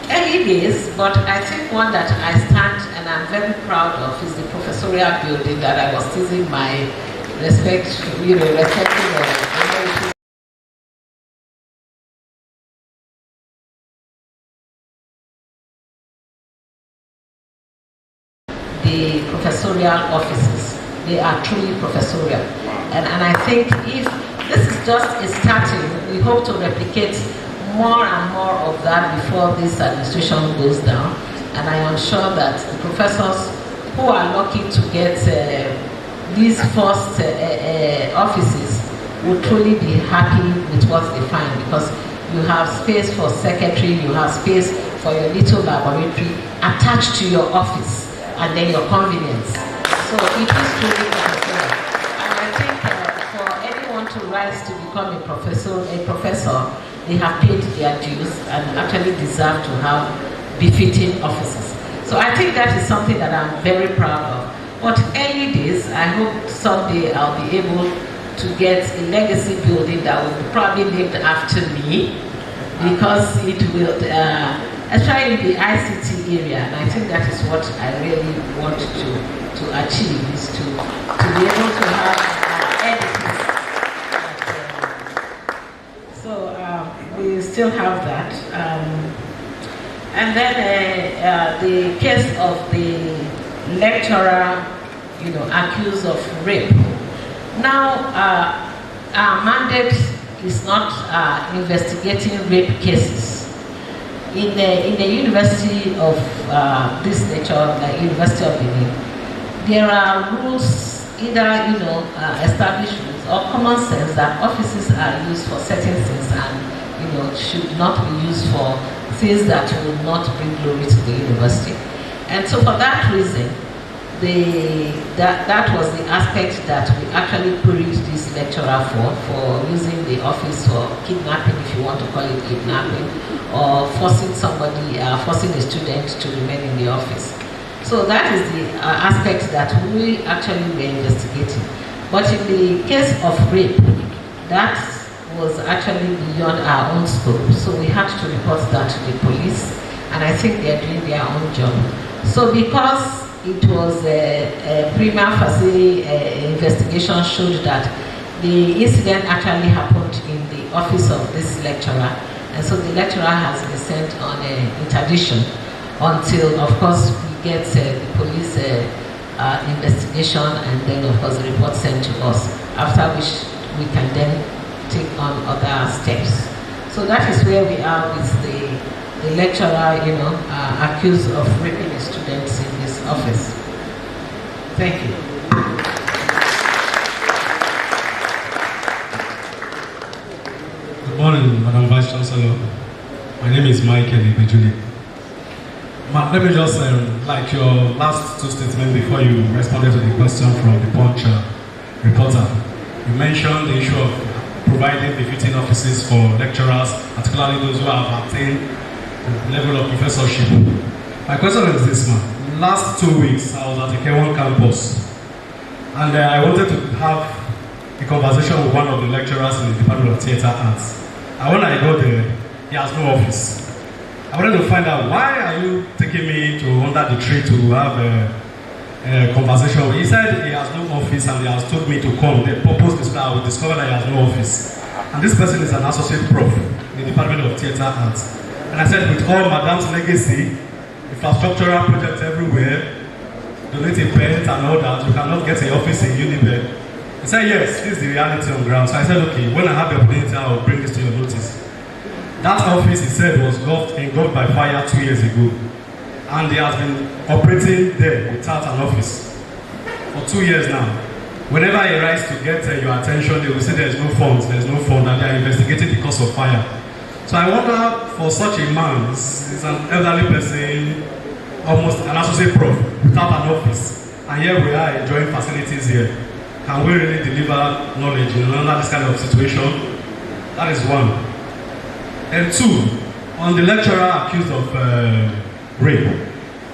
Early days, but I think one that I stand and I'm very proud of is the professorial building that I was teasing my respecting the professorial offices. They are truly professorial. And I think if this is just a starting, we hope to replicate more and more of that before this administration goes down. And I am sure that the professors who are lucky to get these first offices will truly be happy with what they find, because you have space for secretary, you have space for your little laboratory attached to your office, and then your convenience. So it is truly professional. And I think for anyone to rise to become a professor, they have paid their dues and actually deserve to have befitting offices. So I think that is something that I'm very proud of. But early days, I hope someday I'll be able to get a legacy building that will be probably named after me, because it will, especially in the ICT area, and I think that is what I really want to achieve, is to be able to have editors. So we still have that. And then the case of the lecturer, accused of rape. Now, our mandate is not investigating rape cases. In the University of this nature, like University of Benin, there are rules, either established rules or common sense, that offices are used for certain things and should not be used for things that will not bring glory to the university. And so for that reason, that was the aspect that we actually queried this lecturer for using the office for kidnapping, if you want to call it kidnapping, or forcing a student to remain in the office. So that is the aspect that we actually were investigating. But in the case of rape, that was actually beyond our own scope. So we had to report that to the police, and I think they're doing their own job. So because it was a prima facie investigation showed that the incident actually happened in the office of this lecturer, and so the lecturer has been sent on interdiction until, of course, we get the police investigation, and then, of course, the report sent to us, after which we can then take on other steps. So that is where we are with the lecturer, accused of raping students in his office. Thank you. Good morning, Madam Vice Chancellor. My name is Michael Ibejuli. Let me just, like your last two statements before you responded to the question from the Punch reporter, you mentioned the issue of providing befitting offices for lecturers, particularly those who have attained the level of professorship. My question is this, man. Last 2 weeks, I was at the K1 campus, and I wanted to have a conversation with one of the lecturers in the Department of Theatre Arts. And when I got there, he has no office. I wanted to find out, why are you taking me to under the tree to have a conversation? He said he has no office, and he has told me to come. The purpose is that I will discover that he has no office. And this person is an associate prof in the Department of Theatre Arts. And I said, with all Madam's legacy, infrastructural projects everywhere, donating pens and all that, you cannot get an office in Unimed. He said, yes, this is the reality on ground. So I said, okay, when I have the opportunity, I will bring this to your notice. That office, he said, was engulfed by fire 2 years ago. And he has been operating there without an office for 2 years now. Whenever he arrives to get your attention, they will say there's no funds, and they are investigating the cause of fire. So I wonder, for such a man, he's an elderly person, almost an associate prof, without an office, and here we are enjoying facilities here. Can we really deliver knowledge under this kind of situation? That is one. And two, on the lecturer accused of rape,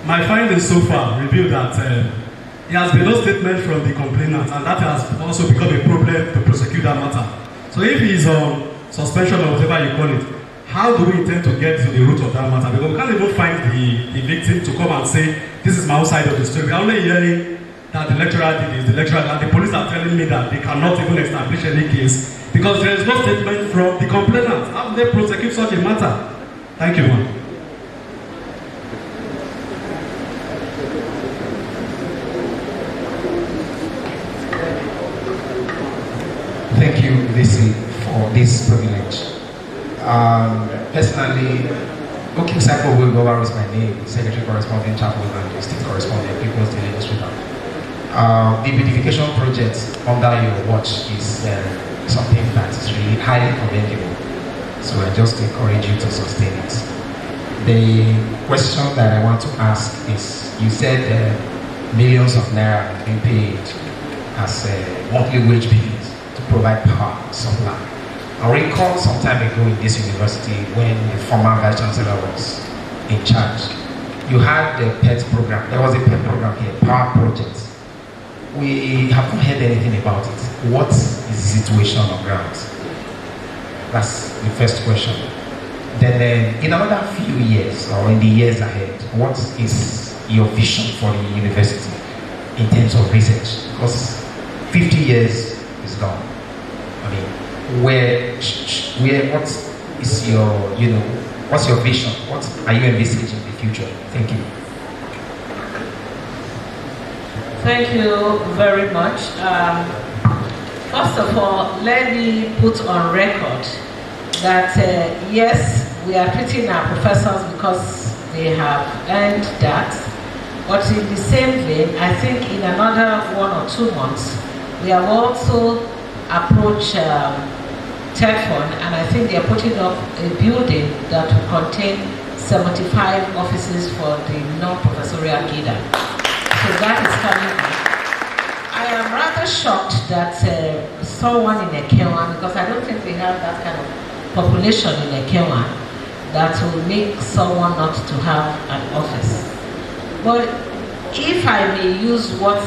my findings so far reveal that there has been no statement from the complainant, and that has also become a problem to prosecute that matter. So if he is on suspension or whatever you call it, how do we intend to get to the root of that matter? Because we can't even find the victim to come and say, this is my own side of the story. We are only hearing that the lecturer did this, the lecturer, and the police are telling me that they cannot even establish any case because there is no statement from the complainant. How do they prosecute such a matter? Thank you, ma'am. VC for this privilege. Personally, Okim Saipo Wilgover is my name, Secretary Correspondent, Chapel and State Correspondent, People's Daily Newspaper. The beautification project under your watch is something that is really highly commendable. So I just encourage you to sustain it. The question that I want to ask is, you said millions of naira have been paid as monthly wage payments to provide power supply. I recall some time ago in this university when the former Vice Chancellor was in charge, you had the PET program. There was a PET program here, Power Project. We haven't heard anything about it. What is the situation on ground? That's the first question. Then in another few years, or in the years ahead, what is your vision for the university in terms of research? Because 50 years is gone. I mean, what is your, what's your vision? What are you envisaging in the future? Thank you. Thank you very much. First of all, let me put on record that yes, we are treating our professors because they have earned that, but in the same vein, I think in another 1 or 2 months, we have also approached TEDFund, and I think they are putting up a building that will contain 75 offices for the non-professorial cadre. So that is coming up. I am rather shocked that someone in Ekewan, because I don't think we have that kind of population in Ekewan, that will make someone not to have an office. But if I may use what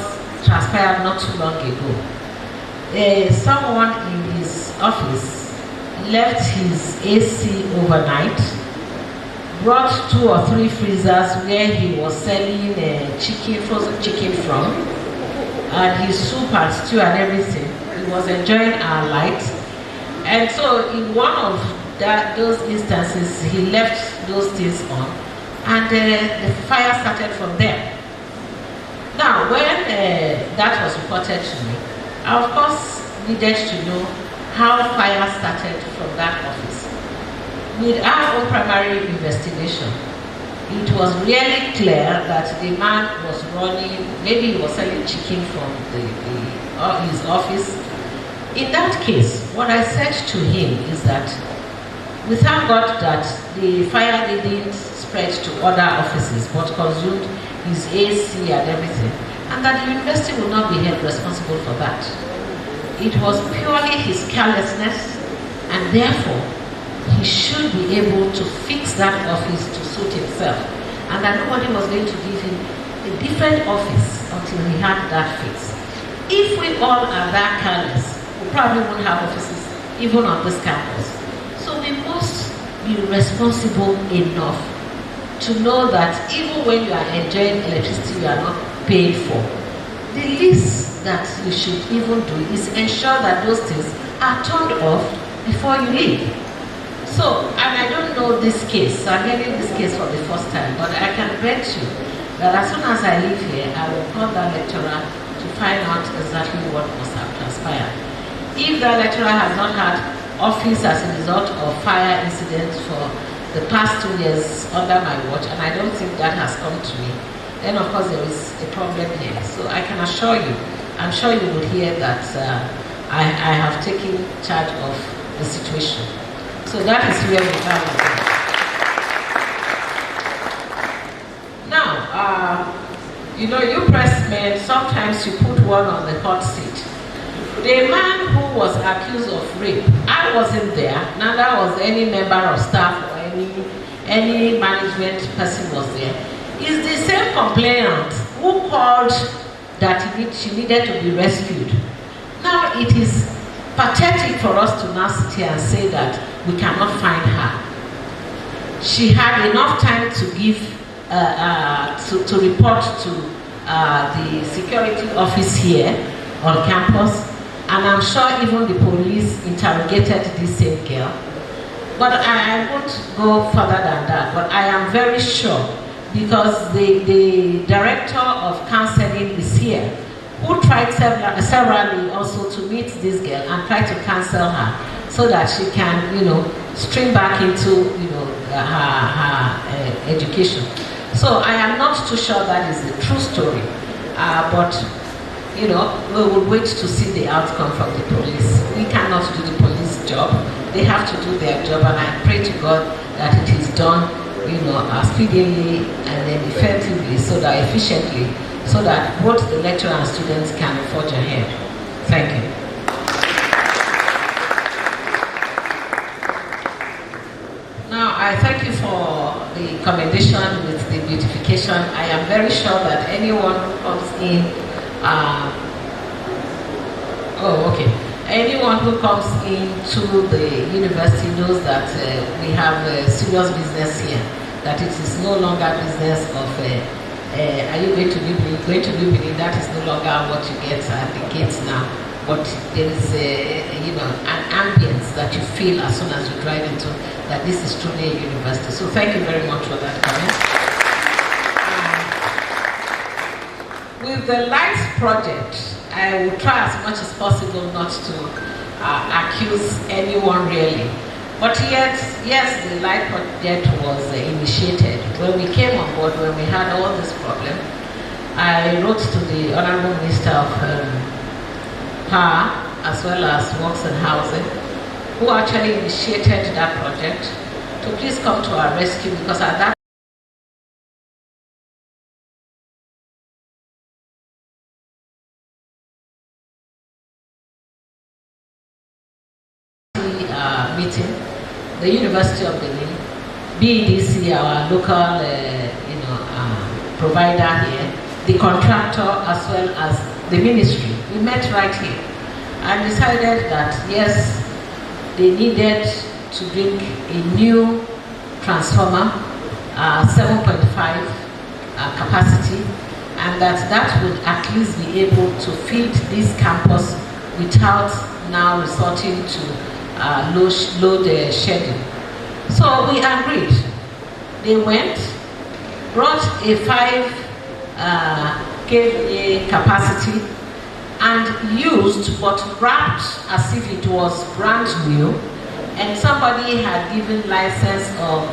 transpired not too long ago, someone in his office left his AC overnight, brought 2 or 3 freezers where he was selling frozen chicken from, and his soup and stew and everything. He was enjoying our light. And so in one of those instances, he left those things on, and the fire started from there. Now, when that was reported to me, I of course needed to know how fire started from that office. With our own primary investigation, it was really clear that the man was running, maybe he was selling chicken from his office. In that case, what I said to him is that we thank God that the fire didn't spread to other offices but consumed his AC and everything, and that the university will not be held responsible for that. It was purely his carelessness, and therefore he should be able to fix that office to suit himself, and that nobody was going to give him a different office until he had that fixed. If we all are that careless, we probably won't have offices even on this campus. So we must be responsible enough to know that even when you are enjoying electricity you are not paid for, the least that you should even do is ensure that those things are turned off before you leave. So, and I don't know this case, so I'm hearing this case for the first time, but I can bet you that as soon as I leave here, I will call that lecturer to find out exactly what must have transpired. If that lecturer has not had office as a result of fire incidents for the past 2 years under my watch, and I don't think that has come to me, then of course there is a problem here. So I can assure you, I'm sure you will hear that I have taken charge of the situation. So that is where we are. Now, you pressmen, sometimes you put one on the hot seat. The man who was accused of rape, I wasn't there, neither was any member of staff or any management person was there, is the same complainant who called that she needed to be rescued. Now it is pathetic for us to now sit here and say that we cannot find her. She had enough time to give, to report to the security office here on campus, and I'm sure even the police interrogated this same girl. But I won't go further than that, but I am very sure, because the director of counseling is here, who tried severally also to meet this girl and tried to cancel her so that she can, stream back into, her education. So I am not too sure that is the true story, but we will wait to see the outcome from the police. We cannot do the police job. They have to do their job, and I pray to God that it is done, speedily and then effectively, efficiently, so that both the lecturer and students can forge ahead. Thank you. Now, I thank you for the commendation with the beautification. I am very sure that anyone who comes in, anyone who comes into the university knows that we have serious business here, that it is no longer business of, are you going to be Benin? That is no longer what you get at the gates now. But there is an ambience that you feel as soon as you drive into that this is truly a university. So thank you very much for that comment. With the LIGHT project, I will try as much as possible not to accuse anyone really. But yet, yes, the LIGHT project was initiated. When we came on board, when we had all this problem, I wrote to the Honorable Minister of Power, as well as Works and Housing, who actually initiated that project, to please come to our rescue, because at that meeting, the University of Benin, BEDC, our local provider here, the contractor, as well as the ministry, we met right here and decided that yes, they needed to bring a new transformer, 7.5 capacity, and that would at least be able to feed this campus without now resorting to load shedding. So we agreed. They went, brought a 5 kVA capacity and used, but wrapped as if it was brand new, and somebody had given license or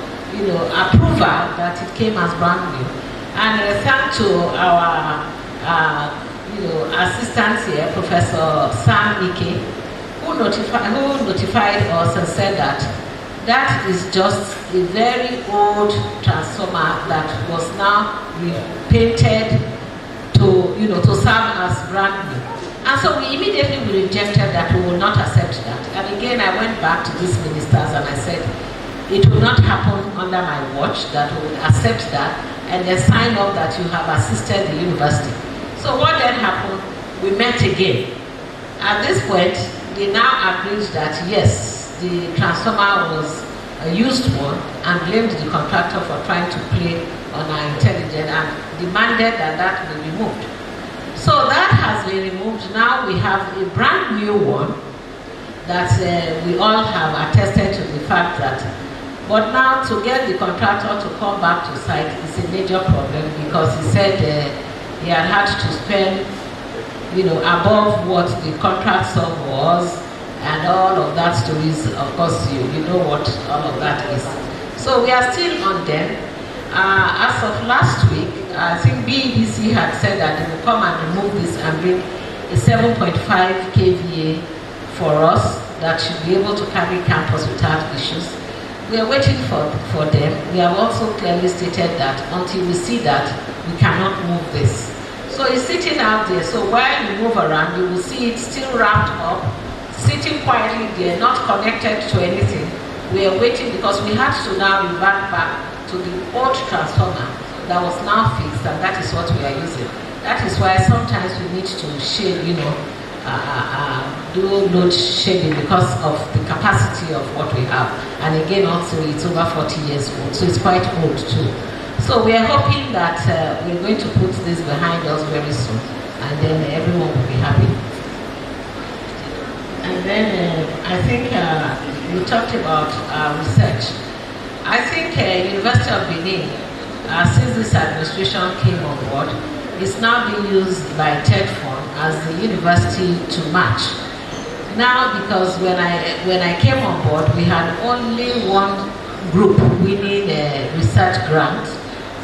approval that it came as brand new. And thanks to our assistant here, Professor Sam Ike, who notified us and said that is just a very old transformer that was now repainted to serve as brand new. And so we immediately rejected that. We will not accept that. And again, I went back to these ministers and I said, it will not happen under my watch that we would accept that and then sign off that you have assisted the university. So what then happened? We met again. At this point, they now agreed that yes, the transformer was a used one and blamed the contractor for trying to play on our intelligence and demanded that be removed. So that has been removed. Now we have a brand new one that we all have attested to the fact that, but now to get the contractor to come back to site is a major problem, because he said he had to spend above what the contract sum was, and all of that stories. Of course, you know what all of that is. So we are still on them. As of last week, I think BEDC had said that they will come and remove this and bring a 7.5 kVA for us that should be able to carry campus without issues. We are waiting for them. We have also clearly stated that until we see that, we cannot move this. So it's sitting out there. So while you move around, you will see it still wrapped up, sitting quietly there, not connected to anything. We are waiting because we had to now revert back to the old transformer that was now fixed, and that is what we are using. That is why sometimes we need to shade, do load shading because of the capacity of what we have. And again, also it's over 40 years old, so it's quite old too. So we are hoping that we're going to put this behind us very soon, and then everyone will be happy. And then I think we talked about research. I think University of Benin, since this administration came on board, is now being used by TED Fund as the university to match. Now, because when I came on board, we had only one group winning a research grant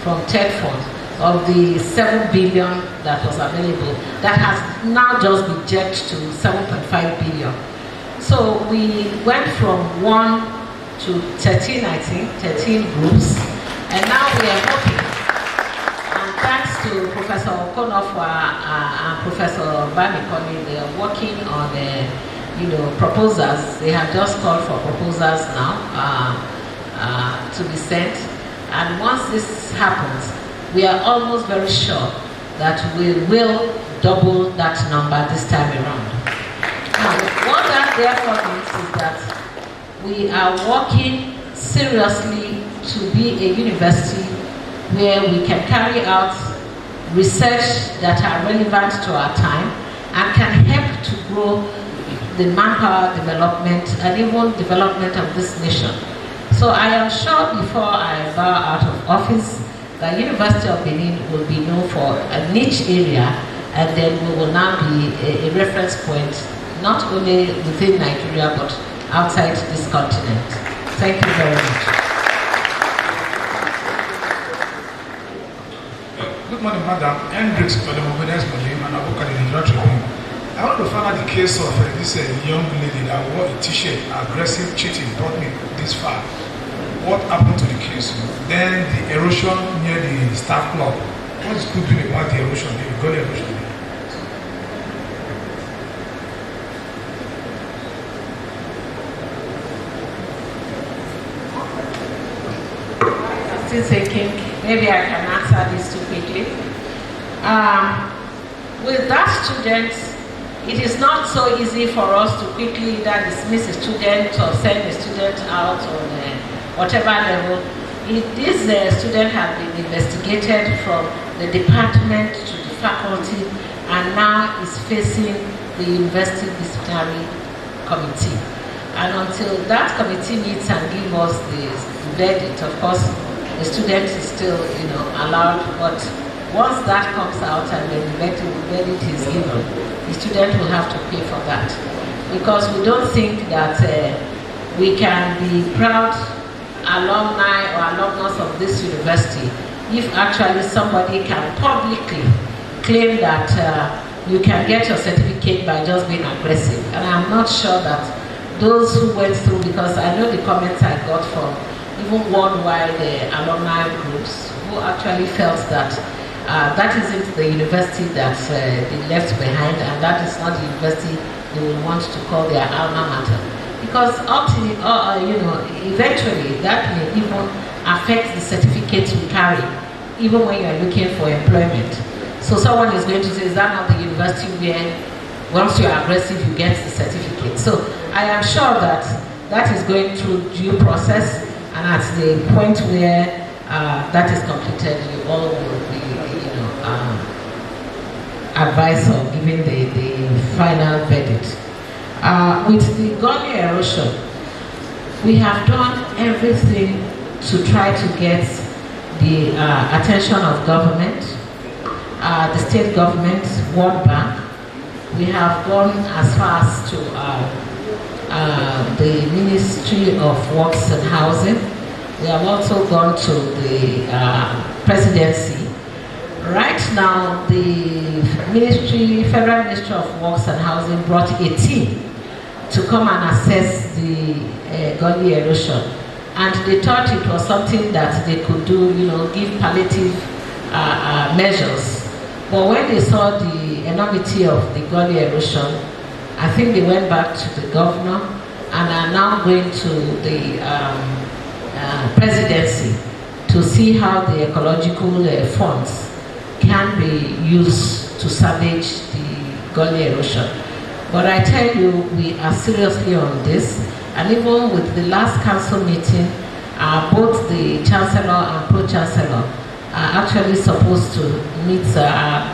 from TEDFund of the 7 billion that was available. That has now just been jerked to 7.5 billion. So we went from 1 to 13, I think, 13 groups, and now we are hoping, and thanks to Professor Okonofwa and Professor Banikoni, they are working on proposals. They have just called for proposals now to be sent, and once this happens, we are almost very sure that we will double that number this time around. Now, what that therefore means is that we are working seriously to be a university where we can carry out research that are relevant to our time and can help to grow the manpower development and even development of this nation. So I am sure before I bow out of office, the University of Benin will be known for a niche area, and then we will now be a reference point, not only within Nigeria, but outside this continent. Thank you very much. Good morning, Madam. Hendricks, Madam Obenes, and Abuka, the Tribune. I want to find out the case of this young lady that wore a t-shirt, aggressive cheating, brought me this far. What happened to the case? Then the erosion near the staff club. What is good doing about the erosion, the gully erosion? Still thinking, maybe I can answer this too quickly. With that student, it is not so easy for us to quickly either dismiss a student or send a student out on whatever level. This student has been investigated from the department to the faculty, and now is facing the university disciplinary committee. And until that committee meets and gives us the verdict, of course, the student is still, allowed. But once that comes out and the verdict is given, the student will have to pay for that, because we don't think that we can be proud alumni or alumnus of this university if actually somebody can publicly claim that you can get your certificate by just being aggressive. And I'm not sure that those who went through, because I know the comments I got from even worldwide alumni groups who actually felt that that isn't the university that they left behind, and that is not the university they will want to call their alma mater. Because eventually that may even affect the certificates we carry, even when you are looking for employment. So someone is going to say, is that not the university where once you are aggressive you get the certificate? So I am sure that that is going through due process, and at the point where that is completed, you all will be advised of giving the final verdict. With the gully erosion, we have done everything to try to get the attention of government, the state government, World Bank. We have gone as far as to the Ministry of Works and Housing. We have also gone to the presidency. Right now, the Federal Ministry of Works and Housing brought a team to come and assess the gully erosion. And they thought it was something that they could do, give palliative measures. But when they saw the enormity of the gully erosion, I think they went back to the governor and are now going to the presidency to see how the ecological funds can be used to salvage the gully erosion. But I tell you, we are seriously on this, and even with the last council meeting, both the chancellor and pro-chancellor are actually supposed to meet,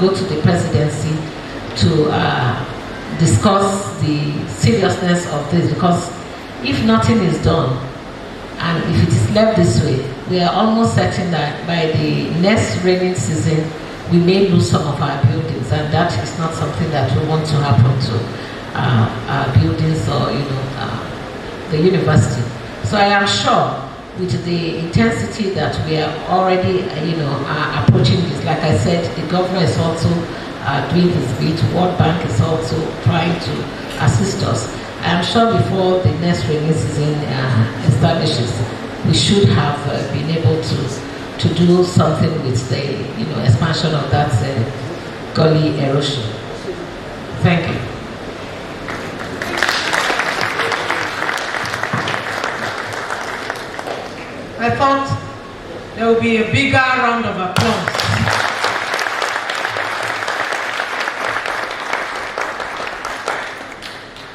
go to the presidency to discuss the seriousness of this, because if nothing is done, and if it is left this way, we are almost certain that by the next rainy season, we may lose some of our buildings, and that is not something that we want to happen to our buildings or the university. So I am sure with the intensity that we are already approaching this, like I said, the governor is also doing his bit. World Bank is also trying to assist us. I am sure before the next rainy season establishes, we should have been able to do something with the expansion of that gully erosion. Thank you. I thought there would be a bigger round of applause.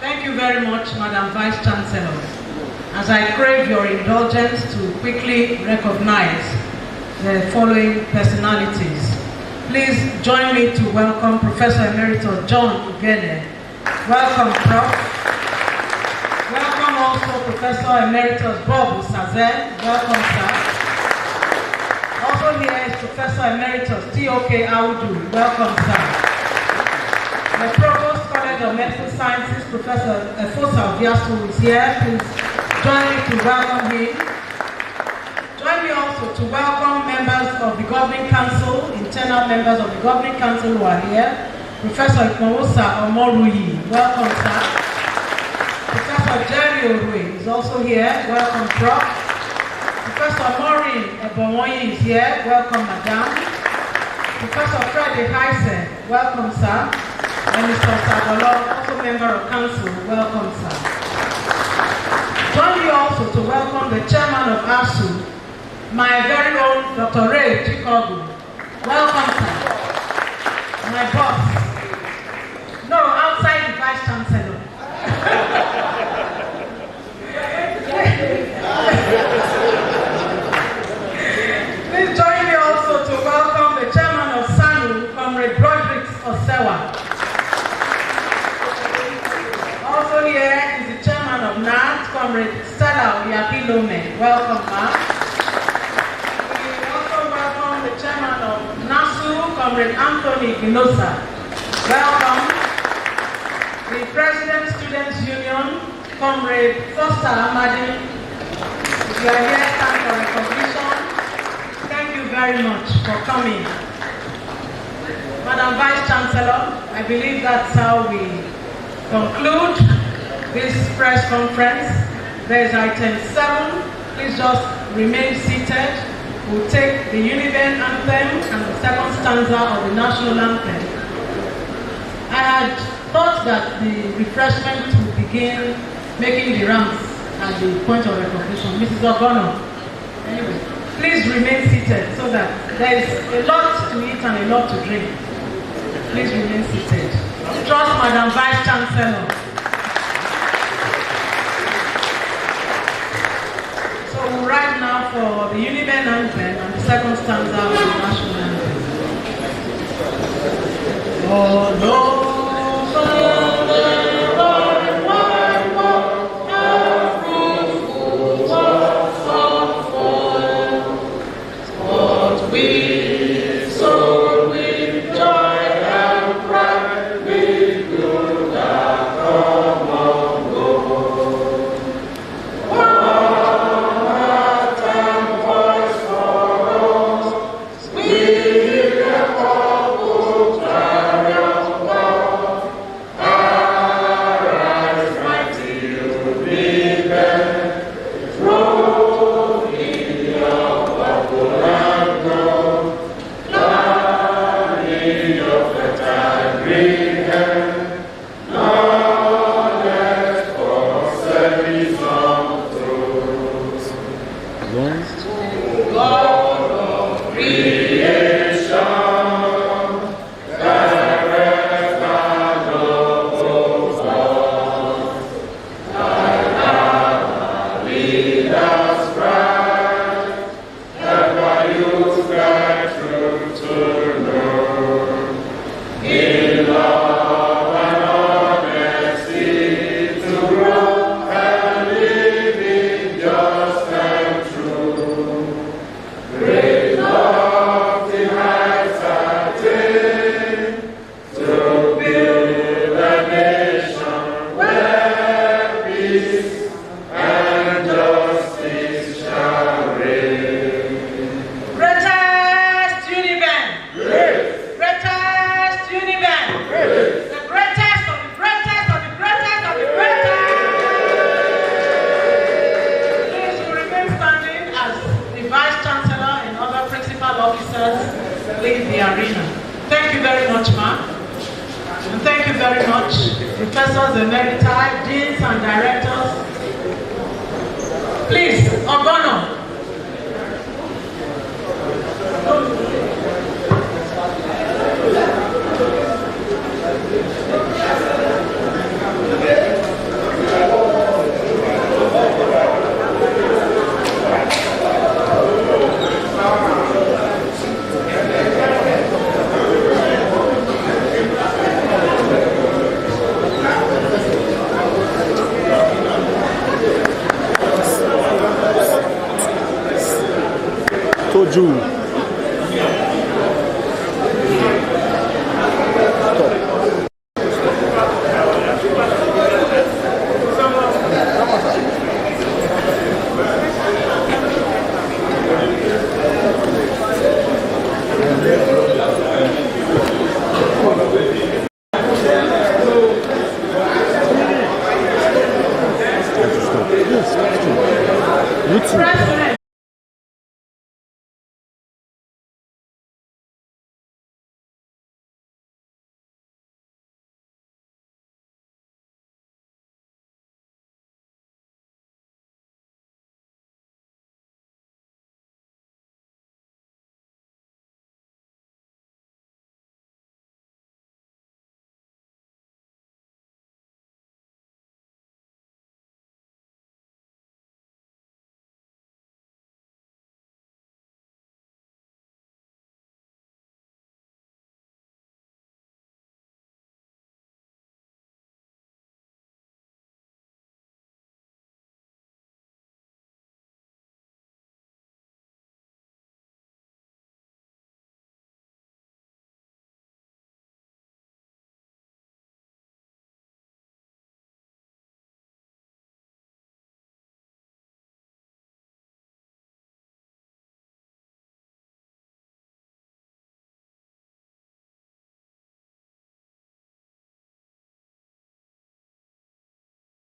Thank you very much, Madam Vice Chancellor. As I crave your indulgence to quickly recognize the following personalities, please join me to welcome Professor Emeritus John Ugele. Welcome, Prof. Welcome also Professor Emeritus Bob Usaze. Welcome, sir. Also here is Professor Emeritus T.O.K. Audu. Welcome, sir. The Provost College of Medical Sciences, Professor Efosa Obiasu, is here. Please join me to welcome him. Join me also to welcome members of the Governing Council, internal members of the Governing Council who are here. Professor Ikmowosa Omoruyi. Welcome, sir. Professor Jerry Orue is also here. Welcome, Prof. Professor Maureen Ebonwoyi is here. Welcome, Madam. Professor Freddy Heise. Welcome, sir. And Mr. Sabolo, also member of council. Welcome, sir. Join me also to welcome the chairman of ASU, my very own Dr. Ray Chikogu. Welcome, sir. My boss. No, outside the Vice Chancellor. Please join me also to welcome the chairman of SANU, Comrade Broderick Osewa. Also here is the chairman of NAT, Comrade Stella Oyapilome. Welcome, ma'am. We also welcome the chairman of NASU, Comrade Anthony Ginosa. Welcome. The President Students Union, Comrade Foster Amadi. If you are here, stand for recognition. Thank you very much for coming. Madam Vice Chancellor, I believe that's how we conclude this press conference. There is item 7. Please just remain seated. We'll take the Uniben anthem and the second stanza of the national anthem. I had thought that the refreshment would begin making the rounds at the point of recognition. Mrs. Ogono. Anyway, please remain seated so that there is a lot to eat and a lot to drink. Please remain seated. Trust Madam Vice Chancellor. So we'll write now for the Uniben anthem and the second stanza of the national anthem. Oh Lord. We vacate the arena. Thank you very much, ma'am. And thank you very much, professors emeriti, deans and directors. Please, Ogono. Told you.